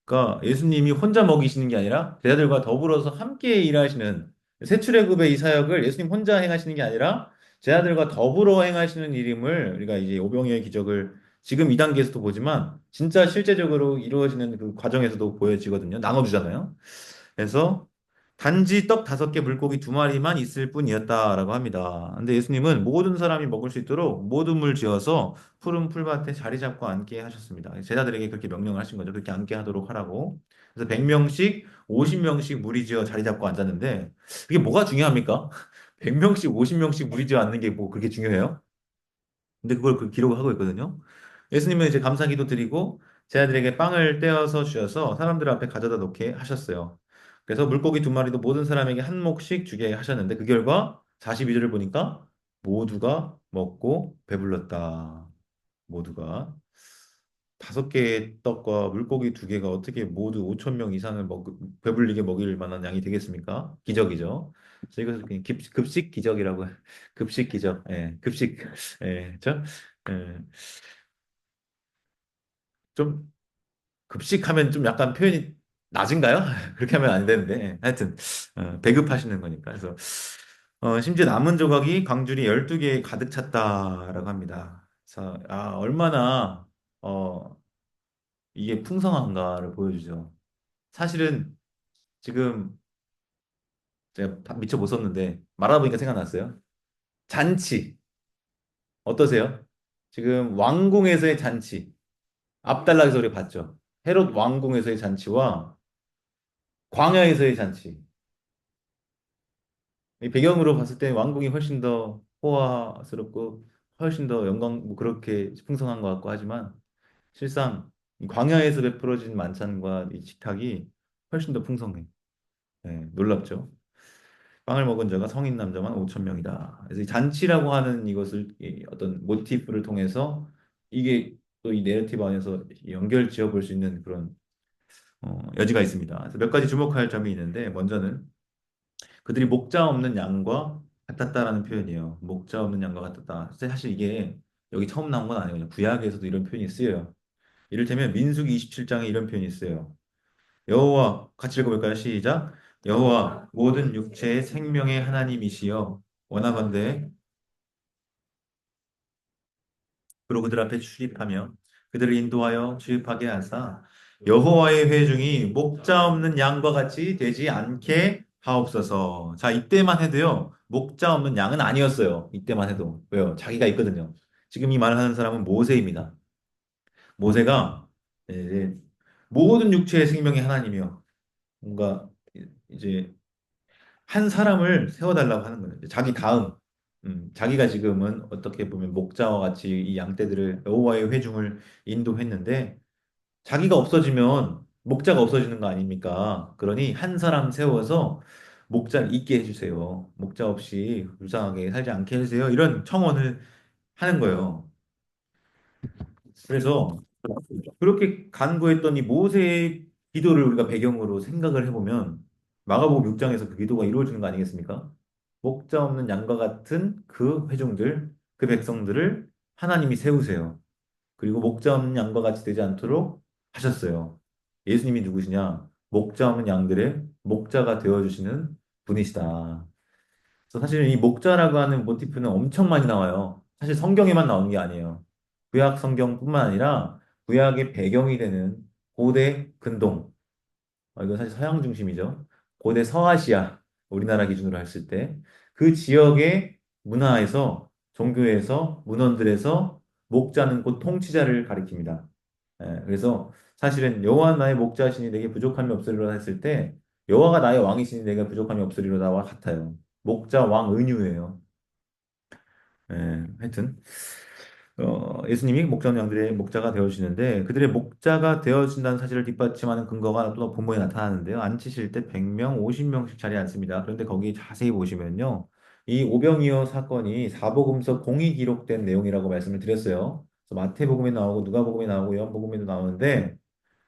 그러니까 예수님이 혼자 먹이시는 게 아니라 제자들과 더불어서 함께 일하시는 새 출애굽의 이 사역을 예수님 혼자 행하시는 게 아니라 제자들과 더불어 행하시는 일임을 우리가 이제 오병이어의 기적을 지금 2단계에서도 보지만 진짜 실제적으로 이루어지는 그 과정에서도 보여지거든요. 나눠주잖아요. 그래서 단지 떡 5개 물고기 2마리만 있을 뿐이었다라고 합니다. 근데 예수님은 모든 사람이 먹을 수 있도록 모둠을 지어서 푸른 풀밭에 자리 잡고 앉게 하셨습니다. 제자들에게 그렇게 명령을 하신 거죠. 그렇게 앉게 하도록 하라고. 그래서 100명씩, 50명씩 무리지어 자리 잡고 앉았는데 그게 뭐가 중요합니까? 100명씩, 50명씩 무리지어 앉는 게 뭐 그렇게 중요해요? 근데 그걸 그 기록을 하고 있거든요. 예수님은 이제 감사기도 드리고 제자들에게 빵을 떼어서 주셔서 사람들 앞에 가져다 놓게 하셨어요. 그래서 물고기 2마리도 모든 사람에게 한 몫씩 주게 하셨는데 그 결과 42절을 보니까 모두가 먹고 배불렀다. 모두가 5개의 떡과 물고기 2개가 어떻게 모두 5천 명 이상을 배불리게 먹일 만한 양이 되겠습니까? 기적이죠. 그래서 이것을 그냥 급식 기적이라고 급식 기적. 예, 급식. 예, 저 예, 좀 급식하면 좀 약간 표현이 낮은가요? 그렇게 하면 안 되는데. 예, 하여튼 배급하시는 거니까. 그래서 심지어 남은 조각이 광줄이 12개에 가득 찼다라고 합니다. 그래서 얼마나 어, 이게 풍성한가를 보여주죠. 사실은 지금 제가 미처 못 썼는데 말아보니까 생각났어요. 잔치 어떠세요? 지금 왕궁에서의 잔치 앞달라기 소리 봤죠? 헤롯 왕궁에서의 잔치와 광야에서의 잔치 이 배경으로 봤을 때 왕궁이 훨씬 더 호화스럽고 훨씬 더 영광 뭐 그렇게 풍성한 것 같고 하지만 실상 이 광야에서 베풀어진 만찬과 이 식탁이 훨씬 더 풍성해. 네, 놀랍죠? 빵을 먹은 자가 성인 남자만 5천 명이다. 그래서 이 잔치라고 하는 이것을 이 어떤 모티프를 통해서 이게 또 이 내러티브 안에서 연결 지어 볼 수 있는 그런 여지가 있습니다. 그래서 몇 가지 주목할 점이 있는데 먼저는 그들이 목자 없는 양과 같았다라는 표현이에요. 목자 없는 양과 같았다. 사실 이게 여기 처음 나온 건 아니거든요. 구약에서도 이런 표현이 쓰여요. 이를테면 민수기 27장에 이런 표현이 있어요. 여호와 같이 읽어볼까요? 시작. 여호와 모든 육체의 생명의 하나님이시여 원하건대 그로 그들 앞에 출입하며 그들을 인도하여 주입하게 하사 여호와의 회중이 목자 없는 양과 같이 되지 않게 하옵소서. 자, 이때만 해도요. 목자 없는 양은 아니었어요. 이때만 해도. 왜요? 자기가 있거든요. 지금 이 말을 하는 사람은 모세입니다. 모세가 이제 모든 육체의 생명의 하나님이요. 뭔가 이제 한 사람을 세워달라고 하는 거예요. 자기 다음, 자기가 지금은 어떻게 보면 목자와 같이 이 양떼들을 여호와의 회중을 인도했는데 자기가 없어지면 목자가 없어지는 거 아닙니까? 그러니 한 사람 세워서 목자를 있게 해주세요. 목자 없이 불쌍하게 살지 않게 해주세요. 이런 청원을 하는 거예요. 그래서 그렇게 간구했던 이 모세의 기도를 우리가 배경으로 생각을 해보면 마가복음 6장에서 그 기도가 이루어지는 거 아니겠습니까? 목자 없는 양과 같은 그 회중들, 그 백성들을 하나님이 세우세요. 그리고 목자 없는 양과 같이 되지 않도록 하셨어요. 예수님이 누구시냐? 목자 없는 양들의 목자가 되어주시는 분이시다. 그래서 사실 이 목자라고 하는 모티프는 엄청 많이 나와요. 사실 성경에만 나오는 게 아니에요. 구약 성경뿐만 아니라 구약의 배경이 되는 고대 근동, 이건 사실 서양 중심이죠. 고대 서아시아, 우리나라 기준으로 했을 때, 그 지역의 문화에서, 종교에서, 문헌들에서 목자는 곧 통치자를 가리킵니다. 그래서 사실은 여호와 나의 목자시니 내게 부족함이 없으리로다 했을 때, 여호와가 나의 왕이시니 내게 부족함이 없으리로다와 같아요. 목자 왕 은유예요. 하여튼. 예수님이 목자 양들의 목자가 되어주시는데 그들의 목자가 되어준다는 사실을 뒷받침하는 근거가 또 본문에 나타나는데요. 앉히실 때 100명, 50명씩 자리에 앉습니다. 그런데 거기 자세히 보시면요. 이 오병이어 사건이 사복음서 공이 기록된 내용이라고 말씀을 드렸어요. 그래서 마태복음에 나오고 누가복음에 나오고 요한복음에도 나오는데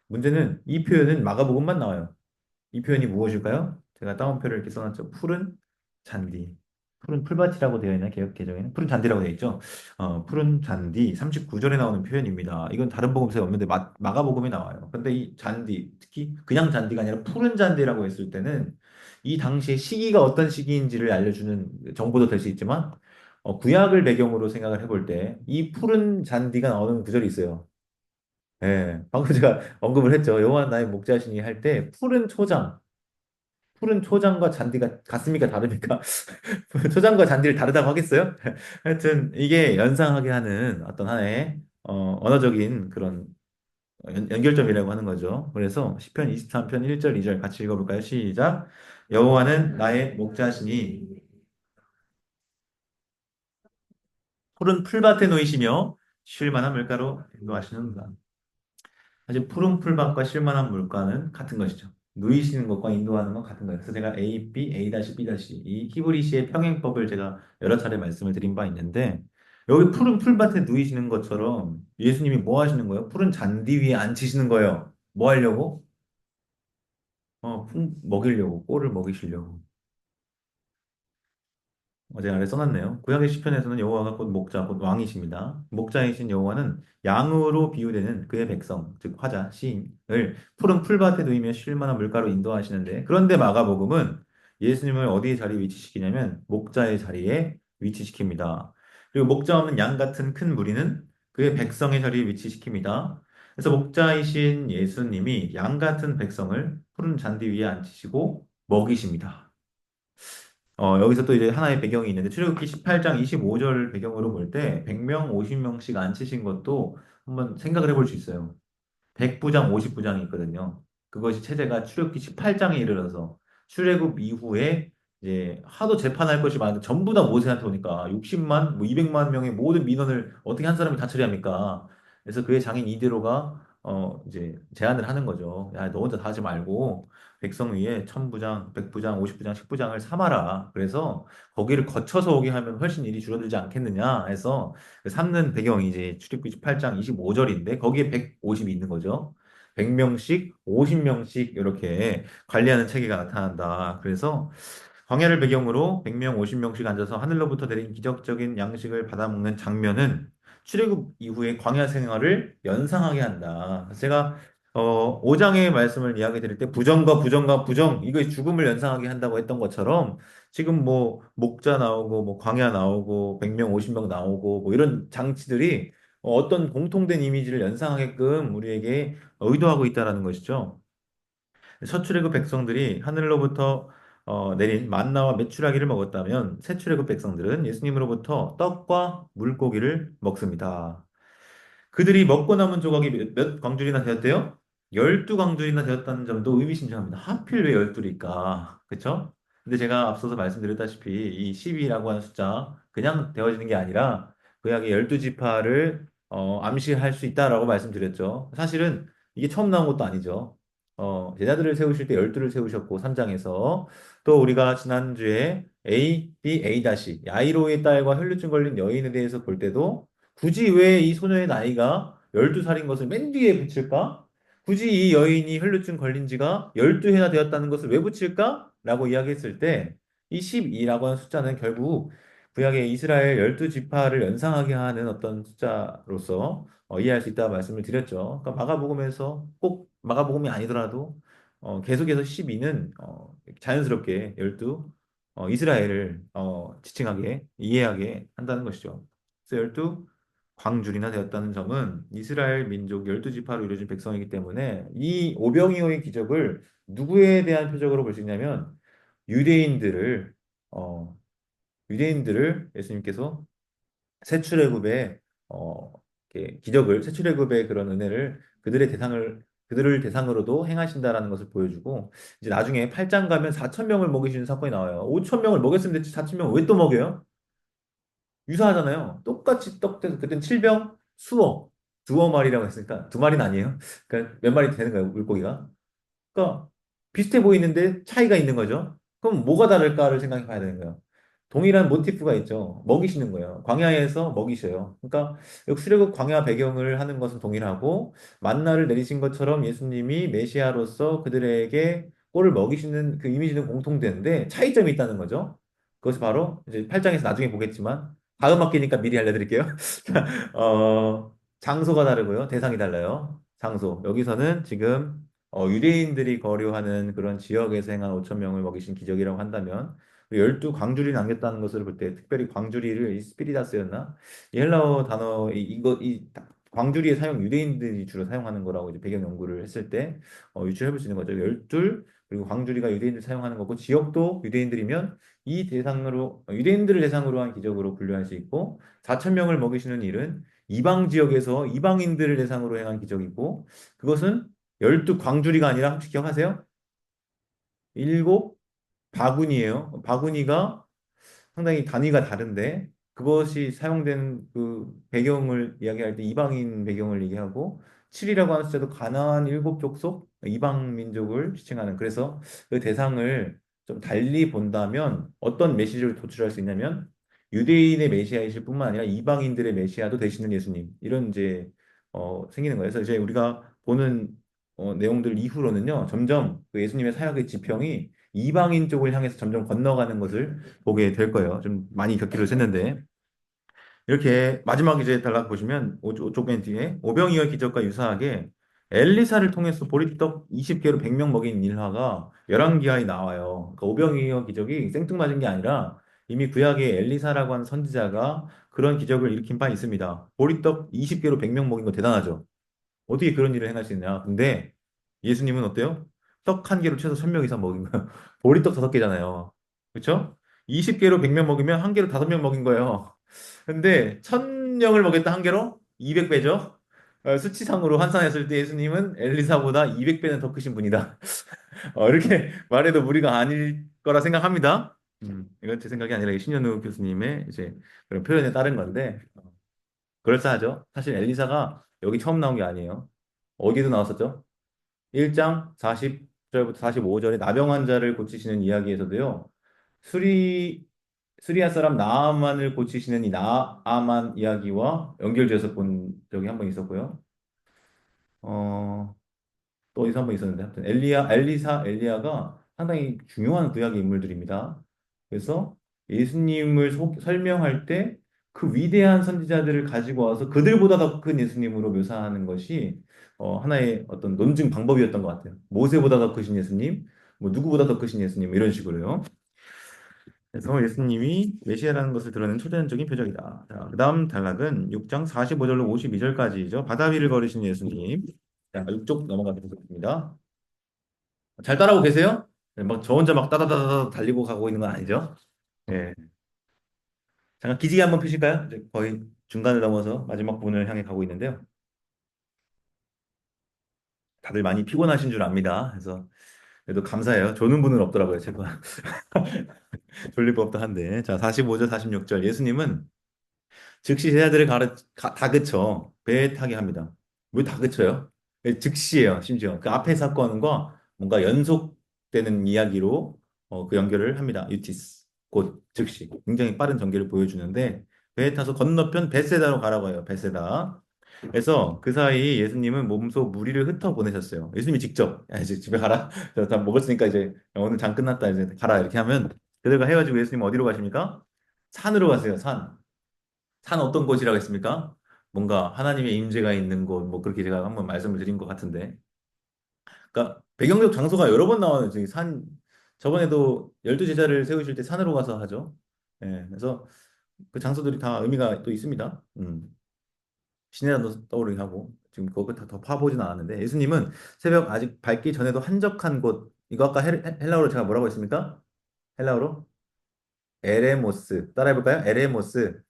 문제는 이 표현은 마가복음만 나와요. 이 표현이 무엇일까요? 제가 따옴표를 이렇게 써놨죠. 푸른 잔디. 푸른 풀밭이라고 되어 있는 개역 개정에는 푸른 잔디라고 되어 있죠. 푸른 잔디 39절에 나오는 표현입니다. 이건 다른 복음서에 없는데 마가복음에 나와요. 근데 이 잔디, 특히 그냥 잔디가 아니라 푸른 잔디라고 했을 때는 이 당시의 시기가 어떤 시기인지를 알려주는 정보도 될 수 있지만 구약을 배경으로 생각을 해볼 때 이 푸른 잔디가 나오는 구절이 있어요. 예, 방금 제가 언급을 했죠. 여호와 나의 목자시니 할 때 푸른 초장과 잔디가 같습니까? 다릅니까? 초장과 잔디를 다르다고 하겠어요? 하여튼 이게 연상하게 하는 어떤 하나의 언어적인 그런 연결점이라고 하는 거죠. 그래서 시편 23편 1절 2절 같이 읽어볼까요? 시작. 여호와는 나의 목자시니 푸른 풀밭에 놓이시며 쉴 만한 물가로 인도하시는구나. 사실 푸른 풀밭과 쉴 만한 물가는 같은 것이죠. 누이시는 것과 인도하는 건 같은 거예요. 그래서 제가 A, B, A-B- 이 히브리시의 평행법을 제가 여러 차례 말씀을 드린 바 있는데 여기 푸른 풀밭에 누이시는 것처럼 예수님이 뭐 하시는 거예요? 푸른 잔디 위에 앉히시는 거예요. 뭐 하려고? 먹이려고, 꼴을 먹이시려고. 어제 아래 써놨네요. 구약의 시편에서는 여호와가 곧 목자, 곧 왕이십니다. 목자이신 여호와는 양으로 비유되는 그의 백성, 즉 화자, 시인을 푸른 풀밭에 누이며 쉴 만한 물가로 인도하시는데, 그런데 마가복음은 예수님을 어디에 자리에 위치시키냐면 목자의 자리에 위치시킵니다. 그리고 목자 없는 양 같은 큰 무리는 그의 백성의 자리에 위치시킵니다. 그래서 목자이신 예수님이 양 같은 백성을 푸른 잔디 위에 앉히시고 먹이십니다. 여기서 또 이제 하나의 배경이 있는데 출애굽기 18장 25절 배경으로 볼 때 100명, 50명씩 앉히신 것도 한번 생각을 해볼 수 있어요. 100부장, 50부장이 있거든요. 그것이 체제가 출애굽기 18장에 이르러서 출애굽 이후에 이제 하도 재판할 것이 많은데 전부 다 모세한테 오니까 60만, 뭐 200만 명의 모든 민원을 어떻게 한 사람이 다 처리합니까? 그래서 그의 장인 이대로가 이제 제안을 하는 거죠. 야, 너 혼자 다 하지 말고 백성 위에 1000부장, 100부장, 50부장, 10부장을 삼아라. 그래서 거기를 거쳐서 오게 하면 훨씬 일이 줄어들지 않겠느냐 해서 그 삼는 배경이 이제 출애굽기 18장 25절인데 거기에 150이 있는 거죠. 100명씩, 50명씩 이렇게 관리하는 체계가 나타난다. 그래서 광야를 배경으로 100명, 50명씩 앉아서 하늘로부터 내린 기적적인 양식을 받아먹는 장면은 출애굽 이후의 광야 생활을 연상하게 한다. 제가 5장의 말씀을 이야기 드릴 때 부정과 부정, 이거 죽음을 연상하게 한다고 했던 것처럼 지금 뭐 목자 나오고 뭐 광야 나오고 100명, 50명 나오고 뭐 이런 장치들이 어떤 공통된 이미지를 연상하게끔 우리에게 의도하고 있다라는 것이죠. 첫 출애굽 백성들이 하늘로부터 내린 만나와 메추라기를 먹었다면 새 출애굽 백성들은 예수님으로부터 떡과 물고기를 먹습니다. 그들이 먹고 남은 조각이 몇 광줄이나 되었대요? 12광줄이나 되었다는 점도 의미심장합니다. 하필 왜 12일까? 그쵸? 근데 제가 앞서서 말씀드렸다시피 이 12라고 하는 숫자 그냥 되어지는 게 아니라 구약의 12지파를 암시할 수 있다라고 말씀드렸죠. 사실은 이게 처음 나온 것도 아니죠. 제자들을 세우실 때 12를 세우셨고 3장에서 또 우리가 지난주에 A, B, A-, 야이로의 딸과 혈루증 걸린 여인에 대해서 볼 때도 굳이 왜 이 소녀의 나이가 12살인 것을 맨 뒤에 붙일까? 굳이 이 여인이 혈루증 걸린 지가 12해나 되었다는 것을 왜 붙일까? 라고 이야기했을 때 이 12라고 하는 숫자는 결국 구약의 이스라엘 12지파를 연상하게 하는 어떤 숫자로서 이해할 수 있다고 말씀을 드렸죠. 그러니까 마가복음에서 꼭 마가복음이 아니더라도 계속해서 12는 자연스럽게 12 이스라엘을 지칭하게 이해하게 한다는 것이죠. 그래서 12 광줄이나 되었다는 점은 이스라엘 민족 12지파로 이루어진 백성이기 때문에 이 오병이어의 기적을 누구에 대한 표적으로 볼 수 있냐면 유대인들을 어, 유대인들을 예수님께서 새 출애굽의 이렇게 기적을 새 출애굽의 그런 은혜를 그들을 대상으로도 행하신다라는 것을 보여주고 이제 나중에 8장 가면 4천 명을 먹이시는 사건이 나와요. 5천 명을 먹였으면 됐지 4천 명을 왜 또 먹여요? 유사하잖아요. 똑같이 떡돼서 그땐 칠병 수어 두어 마리라고 했으니까 두 마리는 아니에요. 그러니까 몇 마리 되는 거예요, 물고기가. 그러니까 비슷해 보이는데 차이가 있는 거죠. 그럼 뭐가 다를까를 생각해 봐야 되는 거예요. 동일한 모티프가 있죠. 먹이시는 거예요. 광야에서 먹이셔요. 그러니까 출애굽 광야 배경을 하는 것은 동일하고 만나를 내리신 것처럼 예수님이 메시아로서 그들에게 꼴을 먹이시는 그 이미지는 공통되는데 차이점이 있다는 거죠. 그것이 바로 이제 8장에서 나중에 보겠지만 다음 학기니까 미리 알려드릴게요. 장소가 다르고요. 대상이 달라요. 장소. 여기서는 지금 유대인들이 거류하는 그런 지역에서 행한 5천 명을 먹이신 기적이라고 한다면 열두 광주리를 남겼다는 것을 볼 때 특별히 광주리를 이 스피리다스였나? 이 헬라어 단어 광주리의 사용 유대인들이 주로 사용하는 거라고 이제 배경 연구를 했을 때 유추해 볼 수 있는 거죠. 열둘 그리고 광주리가 유대인들 사용하는 거고 지역도 유대인들이면 이 대상으로 유대인들을 대상으로 한 기적으로 분류할 수 있고 4천 명을 먹이시는 일은 이방 지역에서 이방인들을 대상으로 행한 기적이고 그것은 열두 광주리가 아니라 혹시 기억하세요? 일곱 바구니예요. 바구니가 상당히 단위가 다른데 그것이 사용된 그 배경을 이야기할 때 이방인 배경을 얘기하고 7이라고 하는 숫자도 가나안 일곱 족속 이방 민족을 지칭하는 그래서 그 대상을 좀 달리 본다면 어떤 메시지를 도출할 수 있냐면 유대인의 메시아이실 뿐만 아니라 이방인들의 메시아도 되시는 예수님 이런 이제 생기는 거예요. 그래서 이제 우리가 보는 내용들 이후로는요 점점 그 예수님의 사역의 지평이 이방인 쪽을 향해서 점점 건너가는 것을 보게 될 거예요. 좀 많이 격기를 셌는데 이렇게 마지막 이제 단락 보시면 오쪽 맨 뒤에 오병이어 기적과 유사하게 엘리사를 통해서 보리떡 20개로 100명 먹인 일화가 열왕기하에 나와요. 그러니까 오병이어 기적이 생뚱맞은 게 아니라 이미 구약의 엘리사라고 하는 선지자가 그런 기적을 일으킨 바 있습니다. 보리떡 20개로 100명 먹인 거 대단하죠. 어떻게 그런 일을 행할 수 있냐? 근데 예수님은 어때요? 떡 한 개로 최소 1000명 이상 먹인 거예요. 보리떡 5개잖아요. 그렇죠? 20개로 100명 먹이면 한 개로 5명 먹인 거예요. 근데 1000명을 먹였다 한 개로 200배죠. 수치상으로 환산했을 때 예수님은 엘리사보다 200배는 더 크신 분이다. 이렇게 말해도 무리가 아닐 거라 생각합니다. 이건 제 생각이 아니라 신현우 교수님의 이제 그런 표현에 따른 건데 그럴싸하죠. 사실 엘리사가 여기 처음 나온 게 아니에요. 어디도 나왔었죠? 1장 40절부터 45절에 나병 환자를 고치시는 이야기에서도요. 수리 수리아 사람 나아만을 고치시는 이 나아만 이야기와 연결돼서 본 적이 한 번 있었고요. 어, 또 어디서 한 번 있었는데 하여튼 엘리야가 상당히 중요한 구약의 인물들입니다. 그래서 예수님을 설명할 때 그 위대한 선지자들을 가지고 와서 그들보다 더 큰 예수님으로 묘사하는 것이 하나의 어떤 논증 방법이었던 것 같아요. 모세보다 더 크신 예수님, 뭐 누구보다 더 크신 예수님 이런 식으로요. 그래서 예수님이 메시아라는 것을 드러내는 초자연적인 표적이다. 자, 그다음 단락은 6장 45절로 52절까지죠. 바다 위를 걸으신 예수님. 자, 6쪽 넘어가도록 하겠습니다. 잘 따라오고 계세요? 네, 막저 혼자 막 따다다다 달리고 가고 있는 건 아니죠? 예. 잠깐 기지개 한번 펴실까요? 이제 거의 중간을 넘어서 마지막 부분을 향해 가고 있는데요. 다들 많이 피곤하신 줄 압니다. 그래서 그래도 감사해요. 조는 분은 없더라고요. 제가 졸릴 법도 한데. 자, 45절, 46절. 예수님은 즉시 제자들을 다그쳐 배에 타게 합니다. 왜 다그쳐요? 즉시예요, 심지어. 그 앞의 사건과 뭔가 연속되는 이야기로 그 연결을 합니다. 유티스. 곧 즉시. 굉장히 빠른 전개를 보여주는데 배에 타서 건너편 베세다로 가라고 해요. 베세다. 그래서 그 사이 예수님은 몸소 무리를 흩어 보내셨어요. 예수님이 직접 야, 이제 집에 가라. 다 먹었으니까 이제 오늘 장 끝났다. 이제 가라. 이렇게 하면 그들과 해가지고 예수님 어디로 가십니까? 산으로 가세요. 산. 산 어떤 곳이라고 했습니까? 뭔가 하나님의 임재가 있는 곳, 뭐 그렇게 제가 한번 말씀을 드린 것 같은데. 그러니까 배경적 장소가 여러 번 나와요. 저기 저번에도 열두 제자를 세우실 때 산으로 가서 하죠. 예, 그래서 그 장소들이 다 의미가 또 있습니다. 시내단도 떠오르게 하고 지금 그거 더 파보진 않았는데 예수님은 새벽 아직 밝기 전에도 한적한 곳 이거 아까 헬라어로 제가 뭐라고 했습니까? 헬라어로 에레모스 따라해볼까요? 에레모스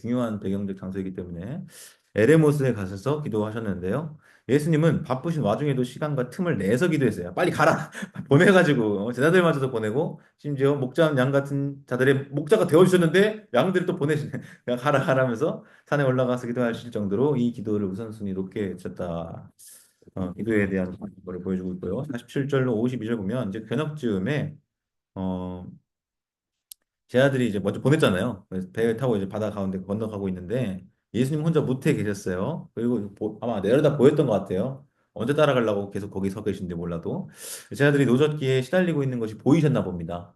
중요한 배경적 장소이기 때문에 에레모스에 가셔서 기도하셨는데요. 예수님은 바쁘신 와중에도 시간과 틈을 내서 기도했어요. 빨리 가라! 보내가지고 제자들마저도 보내고 심지어 목자 양 같은 자들의 목자가 되어주셨는데 양들을 또 보내시네. 그냥 가라 가라면서 산에 올라가서 기도하실 정도로 이 기도를 우선순위 높게 쳤다. 기도에 대한 거를 보여주고 있고요. 47절로 52절 보면 이제 견업즈음에 어, 제 아들이 이제 먼저 보냈잖아요. 그래서 배를 타고 이제 바다 가운데 건너가고 있는데 예수님 혼자 무태에 계셨어요. 그리고 아마 내려다 보였던 것 같아요. 언제 따라가려고 계속 거기 서 계신지 몰라도 제 아들이 노젓기에 시달리고 있는 것이 보이셨나 봅니다.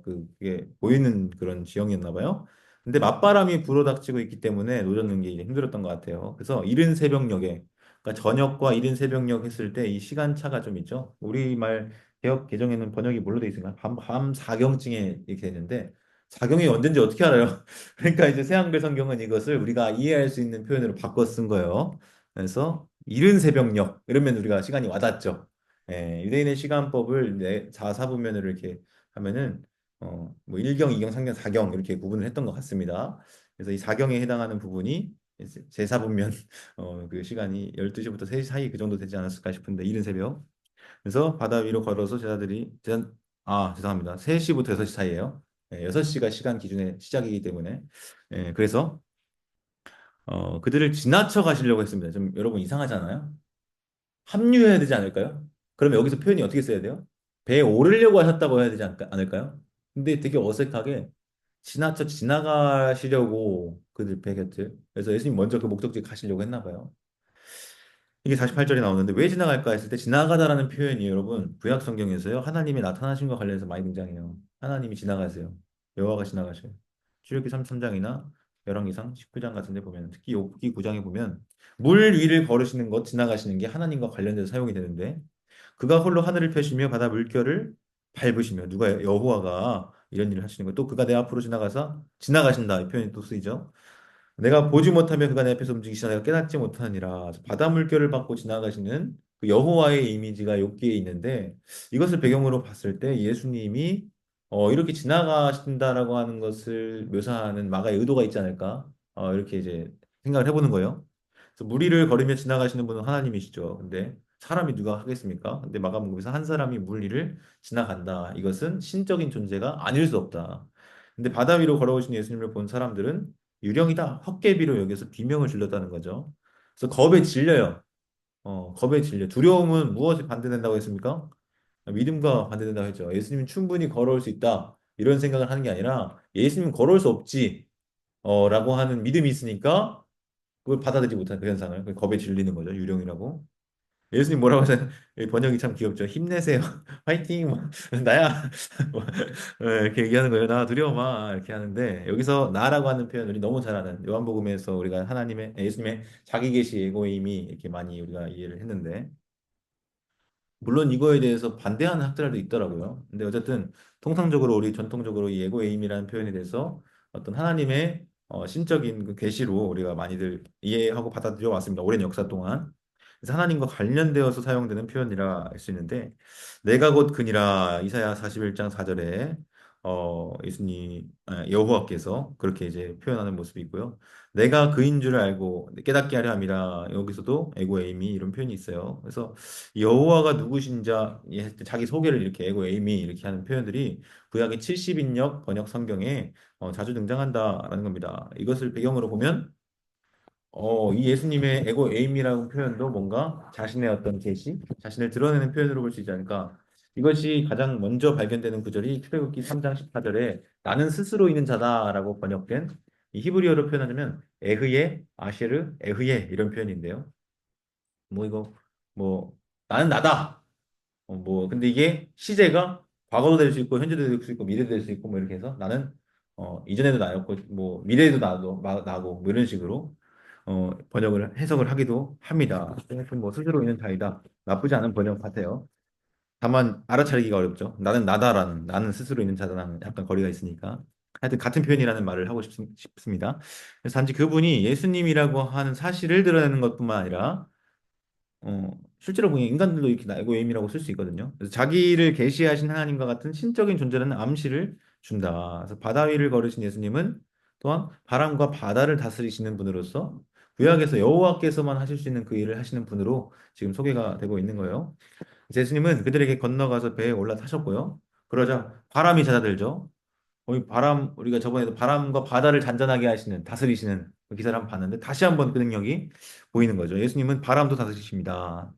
그게 보이는 그런 지형이었나 봐요. 근데 맞바람이 불어닥치고 있기 때문에 노젓는 게 이제 힘들었던 것 같아요. 그래서 이른 새벽녘에 그러니까 저녁과 이른 새벽녘 했을 때 이 시간 차가 좀 있죠. 우리말 개역 개정에는 번역이 뭘로 돼 있습니까? 밤 사경증에 이렇게 되는데 사경이 언젠지 어떻게 알아요? 그러니까 이제 새한글 성경은 이것을 우리가 이해할 수 있는 표현으로 바꿔 쓴 거예요. 그래서 이른 새벽녘 이러면 우리가 시간이 와닿죠. 유대인의 시간법을 자사분면으로 이렇게 하면은 뭐 1경, 2경, 3경, 4경 이렇게 구분을 했던 것 같습니다. 그래서 이 4경에 해당하는 부분이 제4분면 그 시간이 12시부터 3시 사이 그 정도 되지 않았을까 싶은데 이른 새벽. 그래서 바다 위로 걸어서 죄송합니다. 3시부터 6시 사이에요. 6시가 시간 기준의 시작이기 때문에. 그래서 그들을 지나쳐 가시려고 했습니다. 좀 여러분 이상하잖아요. 합류해야 되지 않을까요? 그러면 여기서 표현이 어떻게 써야 돼요? 배에 오르려고 하셨다고 해야 되지 않을까요? 근데 되게 어색하게 지나쳐 지나가시려고 그들 배 곁을. 그래서 예수님 먼저 그 목적지 가시려고 했나 봐요. 이게 48절에 나오는데 왜 지나갈까 했을 때 지나가다라는 표현이 여러분 구약 성경에서요. 하나님이 나타나신 것 관련해서 많이 등장해요. 하나님이 지나가세요. 여호와가 지나가셔요. 출애굽기 33장이나 열왕기상 19장 같은 데 보면 특히 욥기 9장에 보면 물 위를 걸으시는 것 지나가시는 게 하나님과 관련돼서 사용이 되는데 그가 홀로 하늘을 펴시며 바다 물결을 밟으시며 누가 여호와가 이런 일을 하시는 거 또 그가 내 앞으로 지나가서 지나가신다 이 표현이 또 쓰이죠. 내가 보지 못하며 그가 내 앞에서 움직이시나 내가 깨닫지 못하니라. 바다 물결을 받고 지나가시는 그 여호와의 이미지가 욥기에 있는데 이것을 배경으로 봤을 때 예수님이 이렇게 지나가신다라고 하는 것을 묘사하는 마가의 의도가 있지 않을까? 이렇게 이제 생각을 해보는 거예요. 그래서 물 위를 걸으며 지나가시는 분은 하나님이시죠. 근데 사람이 누가 하겠습니까? 근데 마가복음에서 한 사람이 물 위를 지나간다. 이것은 신적인 존재가 아닐 수 없다. 근데 바다 위로 걸어오신 예수님을 본 사람들은 유령이다, 헛개비로 여기서 비명을 질렀다는 거죠. 그래서 겁에 질려요. 겁에 질려. 두려움은 무엇에 반대된다고 했습니까? 믿음과 반대된다고 했죠. 예수님은 충분히 걸어올 수 있다. 이런 생각을 하는 게 아니라 예수님은 걸어올 수 없지. 라고 하는 믿음이 있으니까 그걸 받아들이지 못하는 그 현상을 겁에 질리는 거죠. 유령이라고. 예수님 뭐라고 하세요? 번역이 참 귀엽죠. 힘내세요. 화이팅! 뭐, 나야! 뭐, 이렇게 얘기하는 거예요. 나 두려워 마. 이렇게 하는데, 여기서 나라고 하는 표현 우리 너무 잘 아는 요한복음에서 우리가 예수님의 자기 계시 예고임이 이렇게 많이 우리가 이해를 했는데, 물론 이거에 대해서 반대하는 학자들도 있더라고요. 근데 어쨌든 통상적으로 우리 전통적으로 이 에고에임이라는 표현에 대해서 어떤 하나님의 신적인 그 계시로 우리가 많이들 이해하고 받아들여 왔습니다. 오랜 역사 동안. 그래서 하나님과 관련되어서 사용되는 표현이라 할 수 있는데 내가 곧 그니라 이사야 41장 4절에 여호와께서 그렇게 이제 표현하는 모습이 있고요. 내가 그인 줄 알고 깨닫게 하려 함이라 여기서도 에고에임이 이런 표현이 있어요. 그래서 여호와가 누구신지 자기 소개를 이렇게 에고 에이미 이렇게 하는 표현들이 구약의 70인역 번역 성경에 자주 등장한다라는 겁니다. 이것을 배경으로 보면 이 예수님의 에고 에이미라는 표현도 뭔가 자신의 어떤 계시, 자신을 드러내는 표현으로 볼 수 있지 않을까. 이것이 가장 먼저 발견되는 구절이 출애굽기 3장 14절에 나는 스스로 있는 자다라고 번역된 이 히브리어로 표현하자면 에흐예, 아쉐르, 에흐예 이런 표현인데요. 뭐 이거 뭐 나는 나다. 근데 이게 시제가 과거도 될 수 있고, 현재도 될 수 있고, 미래도 될 수 있고, 뭐 이렇게 해서 나는, 이전에도 나였고, 뭐, 미래에도 나고, 뭐 이런 식으로, 해석을 하기도 합니다. 하여튼 뭐, 스스로 있는 자이다. 나쁘지 않은 번역 같아요. 다만, 알아차리기가 어렵죠. 나는 스스로 있는 자다라는 약간 거리가 있으니까. 하여튼 같은 표현이라는 말을 하고 싶습니다. 그래서 단지 그분이 예수님이라고 하는 사실을 드러내는 것뿐만 아니라, 실제로 보면 인간들도 이렇게 나에고임이라고 쓸 수 있거든요. 그래서 자기를 계시하신 하나님과 같은 신적인 존재라는 암시를 준다. 그래서 바다 위를 걸으신 예수님은 또한 바람과 바다를 다스리시는 분으로서 구약에서 여호와께서만 하실 수 있는 그 일을 하시는 분으로 지금 소개가 되고 있는 거예요. 예수님은 그들에게 건너가서 배에 올라타셨고요. 그러자 바람이 잦아들죠. 우리가 저번에도 바람과 바다를 잔잔하게 하시는, 다스리시는 그 기사를 한번 봤는데 다시 한번 그 능력이 보이는 거죠. 예수님은 바람도 다스리십니다.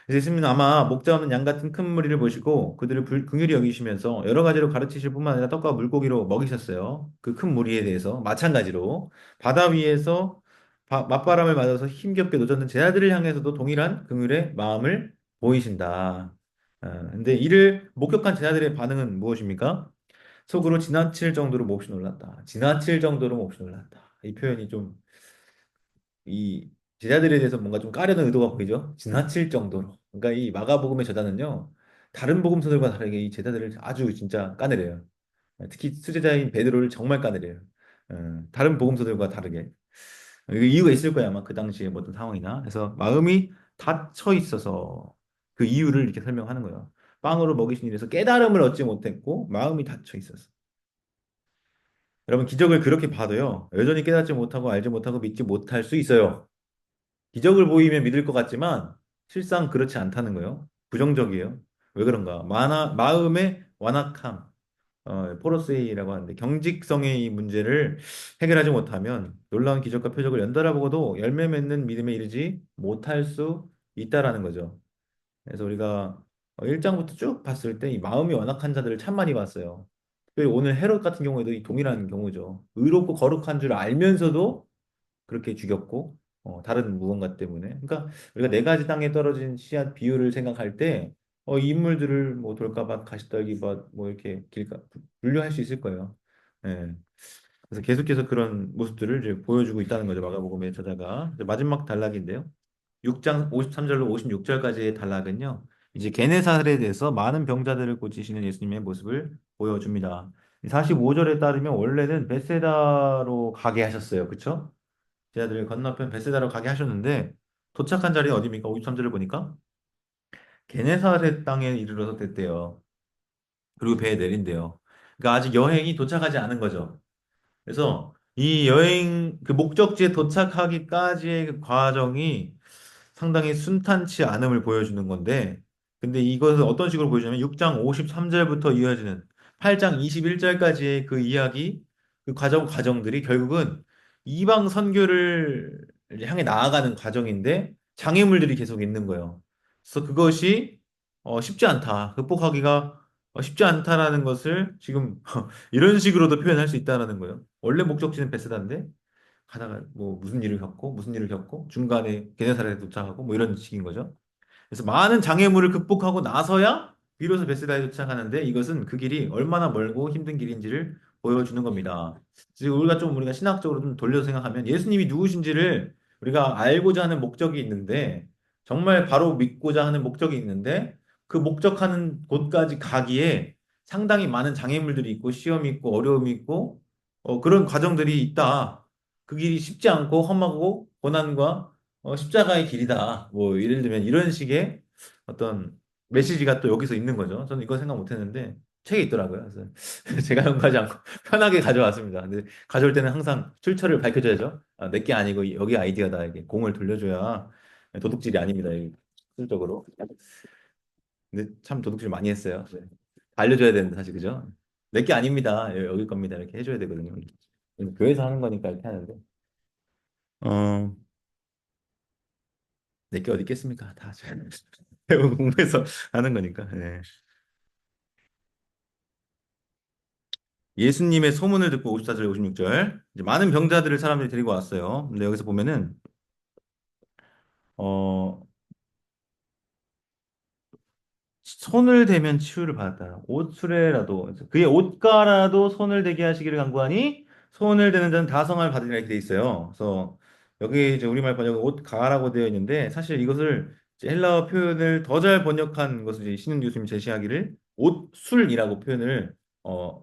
그래서 예수님은 아마 목자 없는 양 같은 큰 무리를 보시고 그들을 긍휼히 여기시면서 여러 가지로 가르치실 뿐만 아니라 떡과 물고기로 먹이셨어요. 그 큰 무리에 대해서 마찬가지로 바다 위에서 맞바람을 맞아서 힘겹게 노젓는 제자들을 향해서도 동일한 긍휼의 마음을 보이신다. 근데 이를 목격한 제자들의 반응은 무엇입니까? 속으로 지나칠 정도로 몹시 놀랐다. 지나칠 정도로 몹시 놀랐다. 이 표현이 좀 이 제자들에 대해서 뭔가 좀 까려는 의도가 보이죠? 지나칠 정도로. 그러니까 이 마가복음의 저자는요, 다른 복음서들과 다르게 이 제자들을 아주 진짜 까내려요. 특히 수제자인 베드로를 정말 까내려요. 다른 복음서들과 다르게. 이유가 있을 거야, 아마 그 당시에 뭐 어떤 상황이나. 그래서 마음이 닫혀 있어서 그 이유를 이렇게 설명하는 거예요. 빵으로 먹이신 일에서 깨달음을 얻지 못했고 마음이 닫혀 있었어. 여러분 기적을 그렇게 봐도요. 여전히 깨닫지 못하고 알지 못하고 믿지 못할 수 있어요. 기적을 보이면 믿을 것 같지만 실상 그렇지 않다는 거예요. 부정적이에요. 왜 그런가? 마음의 완악함, 포로세이라고 하는데 경직성의 이 문제를 해결하지 못하면 놀라운 기적과 표적을 연달아 보고도 열매 맺는 믿음에 이르지 못할 수 있다라는 거죠. 그래서 우리가 1장부터 쭉 봤을 때 이 마음이 완악한 자들을 참 많이 봤어요. 특별히 오늘 헤롯 같은 경우에도 이 동일한 경우죠. 의롭고 거룩한 줄 알면서도 그렇게 죽였고 다른 무언가 때문에 그러니까 우리가 네 가지 땅에 떨어진 씨앗 비유를 생각할 때 이 인물들을 뭐 돌가밭, 가시떨기밭 뭐 이렇게 길가 분류할 수 있을 거예요. 예. 그래서 계속해서 그런 모습들을 이제 보여주고 있다는 거죠. 마가복음의 저자가 이제 마지막 단락인데요. 6장 53절로 56절까지의 단락은요. 이제 게네사렛에서 많은 병자들을 고치시는 예수님의 모습을 보여줍니다. 45절에 따르면 원래는 벳세다로 가게 하셨어요. 그쵸? 제자들 건너편 벳세다로 가게 하셨는데 도착한 자리는 어디입니까? 53절을 보니까 게네사렛 땅에 이르러서 됐대요. 그리고 배에 내린대요. 그러니까 아직 여행이 도착하지 않은 거죠. 그래서 이 여행 그 목적지에 도착하기까지의 그 과정이 상당히 순탄치 않음을 보여주는 건데, 근데 이것을 어떤 식으로 보여주냐면 6장 53절부터 이어지는 8장 21절까지의 그 이야기, 그 과정들이 결국은 이방 선교를 향해 나아가는 과정인데 장애물들이 계속 있는 거예요. 그래서 그것이 쉽지 않다. 극복하기가 쉽지 않다라는 것을 지금 이런 식으로도 표현할 수 있다라는 거예요. 원래 목적지는 베세다인데 가다가 뭐 무슨 일을 겪고 무슨 일을 겪고 중간에 게네사렛에 도착하고 뭐 이런 식인 거죠. 그래서 많은 장애물을 극복하고 나서야 비로소 베세다에 도착하는데 이것은 그 길이 얼마나 멀고 힘든 길인지를 보여주는 겁니다. 지금 우리가 신학적으로 좀 돌려서 생각하면 예수님이 누구신지를 우리가 알고자 하는 목적이 있는데 정말 바로 믿고자 하는 목적이 있는데 그 목적하는 곳까지 가기에 상당히 많은 장애물들이 있고 시험이 있고 어려움이 있고 그런 과정들이 있다. 그 길이 쉽지 않고 험하고 고난과 십자가의 길이다. 뭐 예를 들면 이런 식의 어떤 메시지가 또 여기서 있는 거죠. 저는 이거 생각 못 했는데 책에 있더라고요. 그래서 제가 연구하지 않고 편하게 가져왔습니다. 근데 가져올 때는 항상 출처를 밝혀줘야죠. 아, 내게 아니고 여기 아이디어다. 이게 공을 돌려줘야 도둑질이 아닙니다. 이게 실적으로. 근데 참 도둑질 많이 했어요. 네. 알려줘야 되는데 사실 그죠? 내게 아닙니다. 여기 겁니다. 이렇게 해줘야 되거든요. 교회에서 하는 거니까 이렇게 하는데. 어, 내게 어디 있겠습니까? 다 배우 공부해서 하는 거니까. 네. 예수님의 소문을 듣고 54절, 56절. 이제 많은 병자들을 사람들이 데리고 왔어요. 근데 여기서 보면은 어, 손을 대면 치유를 받았다. 옷 수레라도 그의 옷가라도 손을 대게 하시기를 간구하니 손을 대는 자는 다 성함을 받으리라 이렇게 돼 있어요. 그래서 여기 이제 우리말 번역은 옷가라고 되어 있는데 사실 이것을 이제 헬라어 표현을 더 잘 번역한 것을 이제 신은 교수님이 제시하기를 옷술이라고 표현을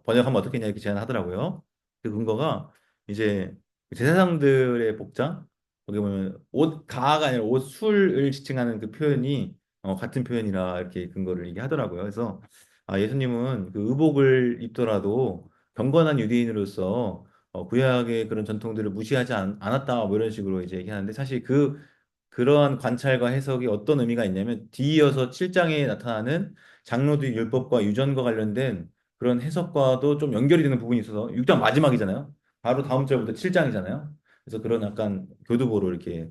번역하면 어떻겠냐 이렇게 제안하더라고요. 그 근거가 이제 제사장들의 복장 거기 보면 옷가가 아니라 옷술을 지칭하는 그 표현이 같은 표현이라 이렇게 근거를 얘기하더라고요. 그래서 예수님은 그 의복을 입더라도 경건한 유대인으로서 구약의 그런 전통들을 무시하지 않았다 뭐 이런 식으로 이제 얘기하는데 사실 그러한 관찰과 해석이 어떤 의미가 있냐면 뒤이어서 7장에 나타나는 장로들의 율법과 유전과 관련된 그런 해석과도 좀 연결이 되는 부분이 있어서 6장 마지막이잖아요. 바로 다음 절부터 7장이잖아요. 그래서 그런 약간 교두보로 이렇게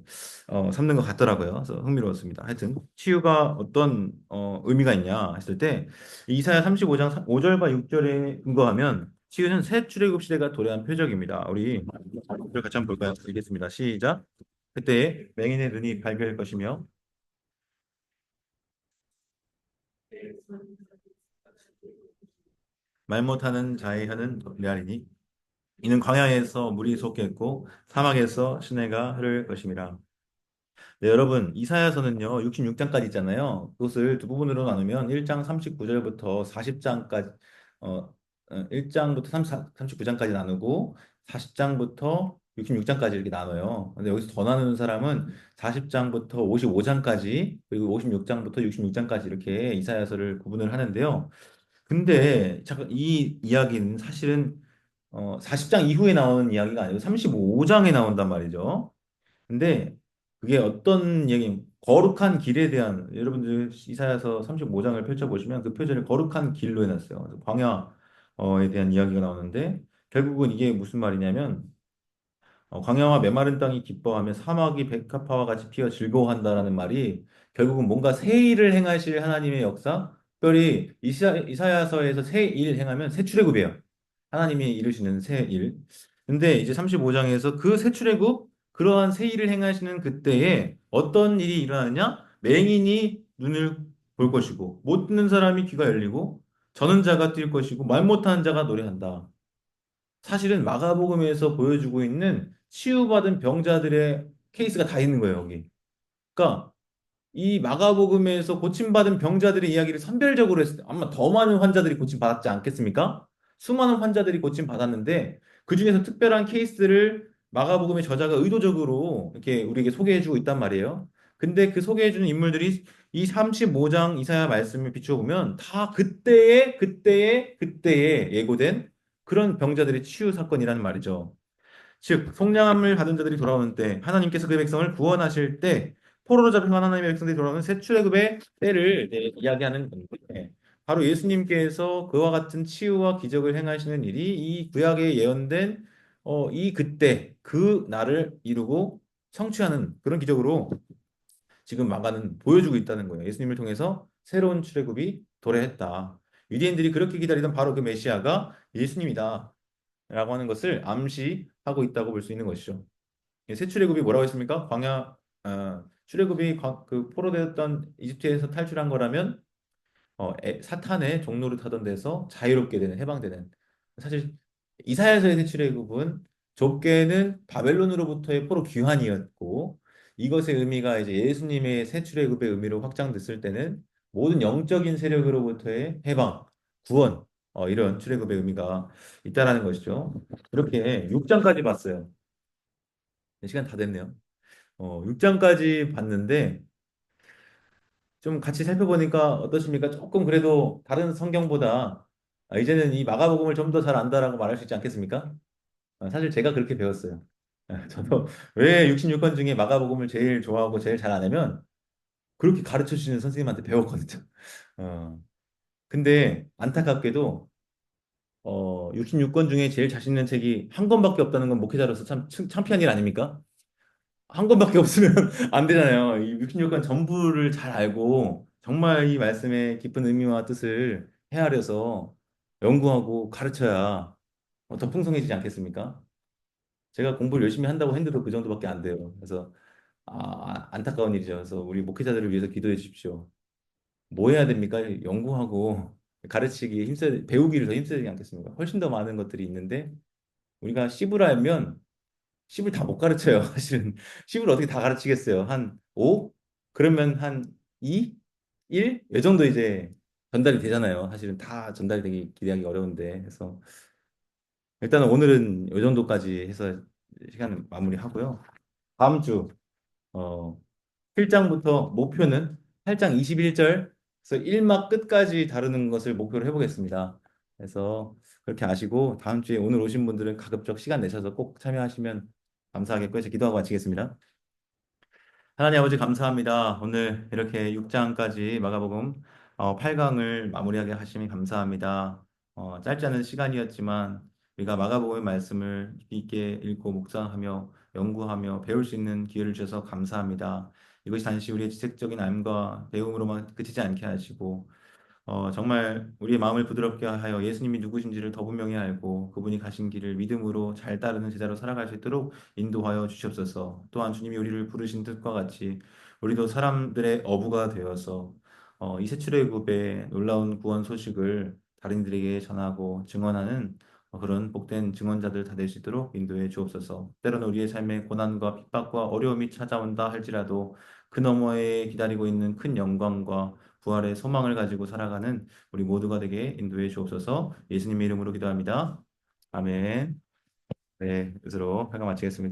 삼는 것 같더라고요. 그래서 흥미로웠습니다. 하여튼 치유가 어떤 의미가 있냐 했을 때 이사야 35장 5절과 6절에 근거하면 치유는 새 출애굽 시대가 도래한 표적입니다. 우리 이걸 같이 한번 볼까요? 읽겠습니다. 시작. 그때 맹인의 눈이 밝을 것이며 말 못하는 자의 혀는 레하리니 이는 광야에서 물이 솟겠고 사막에서 시내가 흐를 것임이라. 네, 여러분, 이사야서는요, 66장까지 있잖아요. 그것을 두 부분으로 나누면 1장 39절부터 40장까지, 1장부터 39장까지 나누고 40장부터 66장까지 이렇게 나눠요. 근데 여기서 더 나누는 사람은 40장부터 55장까지, 그리고 56장부터 66장까지 이렇게 이사야서를 구분을 하는데요. 근데 잠깐 이 이야기는 사실은 40장 이후에 나오는 이야기가 아니고 35장에 나온단 말이죠. 근데 그게 어떤 얘기, 거룩한 길에 대한 여러분들 이사야서 35장을 펼쳐보시면 그 표제를 거룩한 길로 해놨어요. 그래서 광야에 대한 이야기가 나오는데 결국은 이게 무슨 말이냐면 광야와 메마른 땅이 기뻐하며 사막이 백합화와 같이 피어 즐거워한다라는 말이 결국은 뭔가 새 일을 행하실 하나님의 역사, 특별히 이사야서에서 새 일 행하면 새 출애굽이에요. 하나님이 이루시는 새 일. 근데 이제 35장에서 그 새 출애굽, 그러한 새 일을 행하시는 그때에 어떤 일이 일어나느냐? 맹인이 눈을 볼 것이고, 못 듣는 사람이 귀가 열리고, 저는 자가 뛸 것이고, 말 못하는 자가 노래한다. 사실은 마가복음에서 보여주고 있는 치유받은 병자들의 케이스가 다 있는 거예요, 여기. 그러니까 이 마가복음에서 고침받은 병자들의 이야기를 선별적으로 했을 때 아마 더 많은 환자들이 고침받았지 않겠습니까? 수많은 환자들이 고침받았는데 그중에서 특별한 케이스를 마가복음의 저자가 의도적으로 이렇게 우리에게 소개해주고 있단 말이에요. 근데 그 소개해주는 인물들이 이 35장 이사야 말씀을 비추어 보면 다 그때에 예고된 그런 병자들의 치유 사건이라는 말이죠. 즉, 속량함을 받은 자들이 돌아오는 때, 하나님께서 그 백성을 구원하실 때, 포로로 잡힌 하나님의 백성들이 돌아오는 새 출애굽의 때를 이야기하는 건데, 바로 예수님께서 그와 같은 치유와 기적을 행하시는 일이 이 구약에 예언된 이 그때, 그 날을 이루고 성취하는 그런 기적으로 지금 마가는 보여주고 있다는 거예요. 예수님을 통해서 새로운 출애굽이 도래했다. 유대인들이 그렇게 기다리던 바로 그 메시아가 예수님이다. 라고 하는 것을 암시하고 있다고 볼 수 있는 것이죠. 새 출애굽이 뭐라고 했습니까? 출애굽이 그 포로되었던 이집트에서 탈출한 거라면 사탄의 종노릇 하던 데서 자유롭게 되는 해방되는 사실 이사야서의 새 출애굽은 좁게는 바벨론으로부터의 포로 귀환이었고 이것의 의미가 이제 예수님의 새 출애굽의 의미로 확장됐을 때는 모든 영적인 세력으로부터의 해방, 구원 이런 출애굽의 의미가 있다라는 것이죠. 이렇게 6장까지 봤어요. 시간 다 됐네요. 6장까지 봤는데 좀 같이 살펴보니까 어떠십니까? 조금 그래도 다른 성경보다 이제는 이 마가복음을 좀 더 잘 안다라고 말할 수 있지 않겠습니까? 사실 제가 그렇게 배웠어요. 저도 왜 66권 중에 마가복음을 제일 좋아하고 제일 잘 아냐면 그렇게 가르쳐 주시는 선생님한테 배웠거든요. 어, 근데 안타깝게도 66권 중에 제일 자신 있는 책이 한 권밖에 없다는 건 목회자로서 참 창피한 일 아닙니까? 한 권밖에 없으면 안 되잖아요. 이 66권 전부를 잘 알고 정말 이 말씀의 깊은 의미와 뜻을 헤아려서 연구하고 가르쳐야 더 풍성해지지 않겠습니까? 제가 공부를 열심히 한다고 했는데도 그 정도밖에 안 돼요. 그래서 안타까운 일이죠. 그래서 우리 목회자들을 위해서 기도해 주십시오. 뭐 해야 됩니까? 연구하고 가르치기 배우기를 더 힘써야 되지 않겠습니까? 훨씬 더 많은 것들이 있는데 우리가 씹으라 하면 씹을 다 못 가르쳐요. 사실은 씹을 어떻게 다 가르치겠어요? 한 5? 그러면 한 2? 1? 이 정도 이제 전달이 되잖아요. 사실은 다 전달이 되기 기대하기 어려운데. 그래서 일단은 오늘은 이 정도까지 해서 시간 마무리하고요. 다음 주 어, 7장부터 목표는 8장 21절에서 1막 끝까지 다루는 것을 목표로 해보겠습니다. 그래서 그렇게 아시고 다음 주에 오늘 오신 분들은 가급적 시간 내셔서 꼭 참여하시면 감사하겠고요. 제 기도하고 마치겠습니다. 하나님 아버지 감사합니다. 오늘 이렇게 6장까지 마가복음 8강을 마무리하게 하심이 감사합니다. 짧지 않은 시간이었지만 우리가 마가복음의 말씀을 깊이 있게 읽고 묵상하며 연구하며 배울 수 있는 기회를 주셔서 감사합니다. 이것이 단지 우리의 지식적인 알과 배움으로만 그치지 않게 하시고 정말 우리의 마음을 부드럽게 하여 예수님이 누구신지를 더 분명히 알고 그분이 가신 길을 믿음으로 잘 따르는 제자로 살아갈 수 있도록 인도하여 주시옵소서. 또한 주님이 우리를 부르신 뜻과 같이 우리도 사람들의 어부가 되어서 이 새 출애굽의 놀라운 구원 소식을 다른 이들에게 전하고 증언하는 그런 복된 증언자들 다 될 수 있도록 인도해 주옵소서. 때로는 우리의 삶에 고난과 핍박과 어려움이 찾아온다 할지라도 그 너머에 기다리고 있는 큰 영광과 부활의 소망을 가지고 살아가는 우리 모두가 되게 인도해 주옵소서. 예수님의 이름으로 기도합니다. 아멘. 네, 이것으로 회가 마치겠습니다.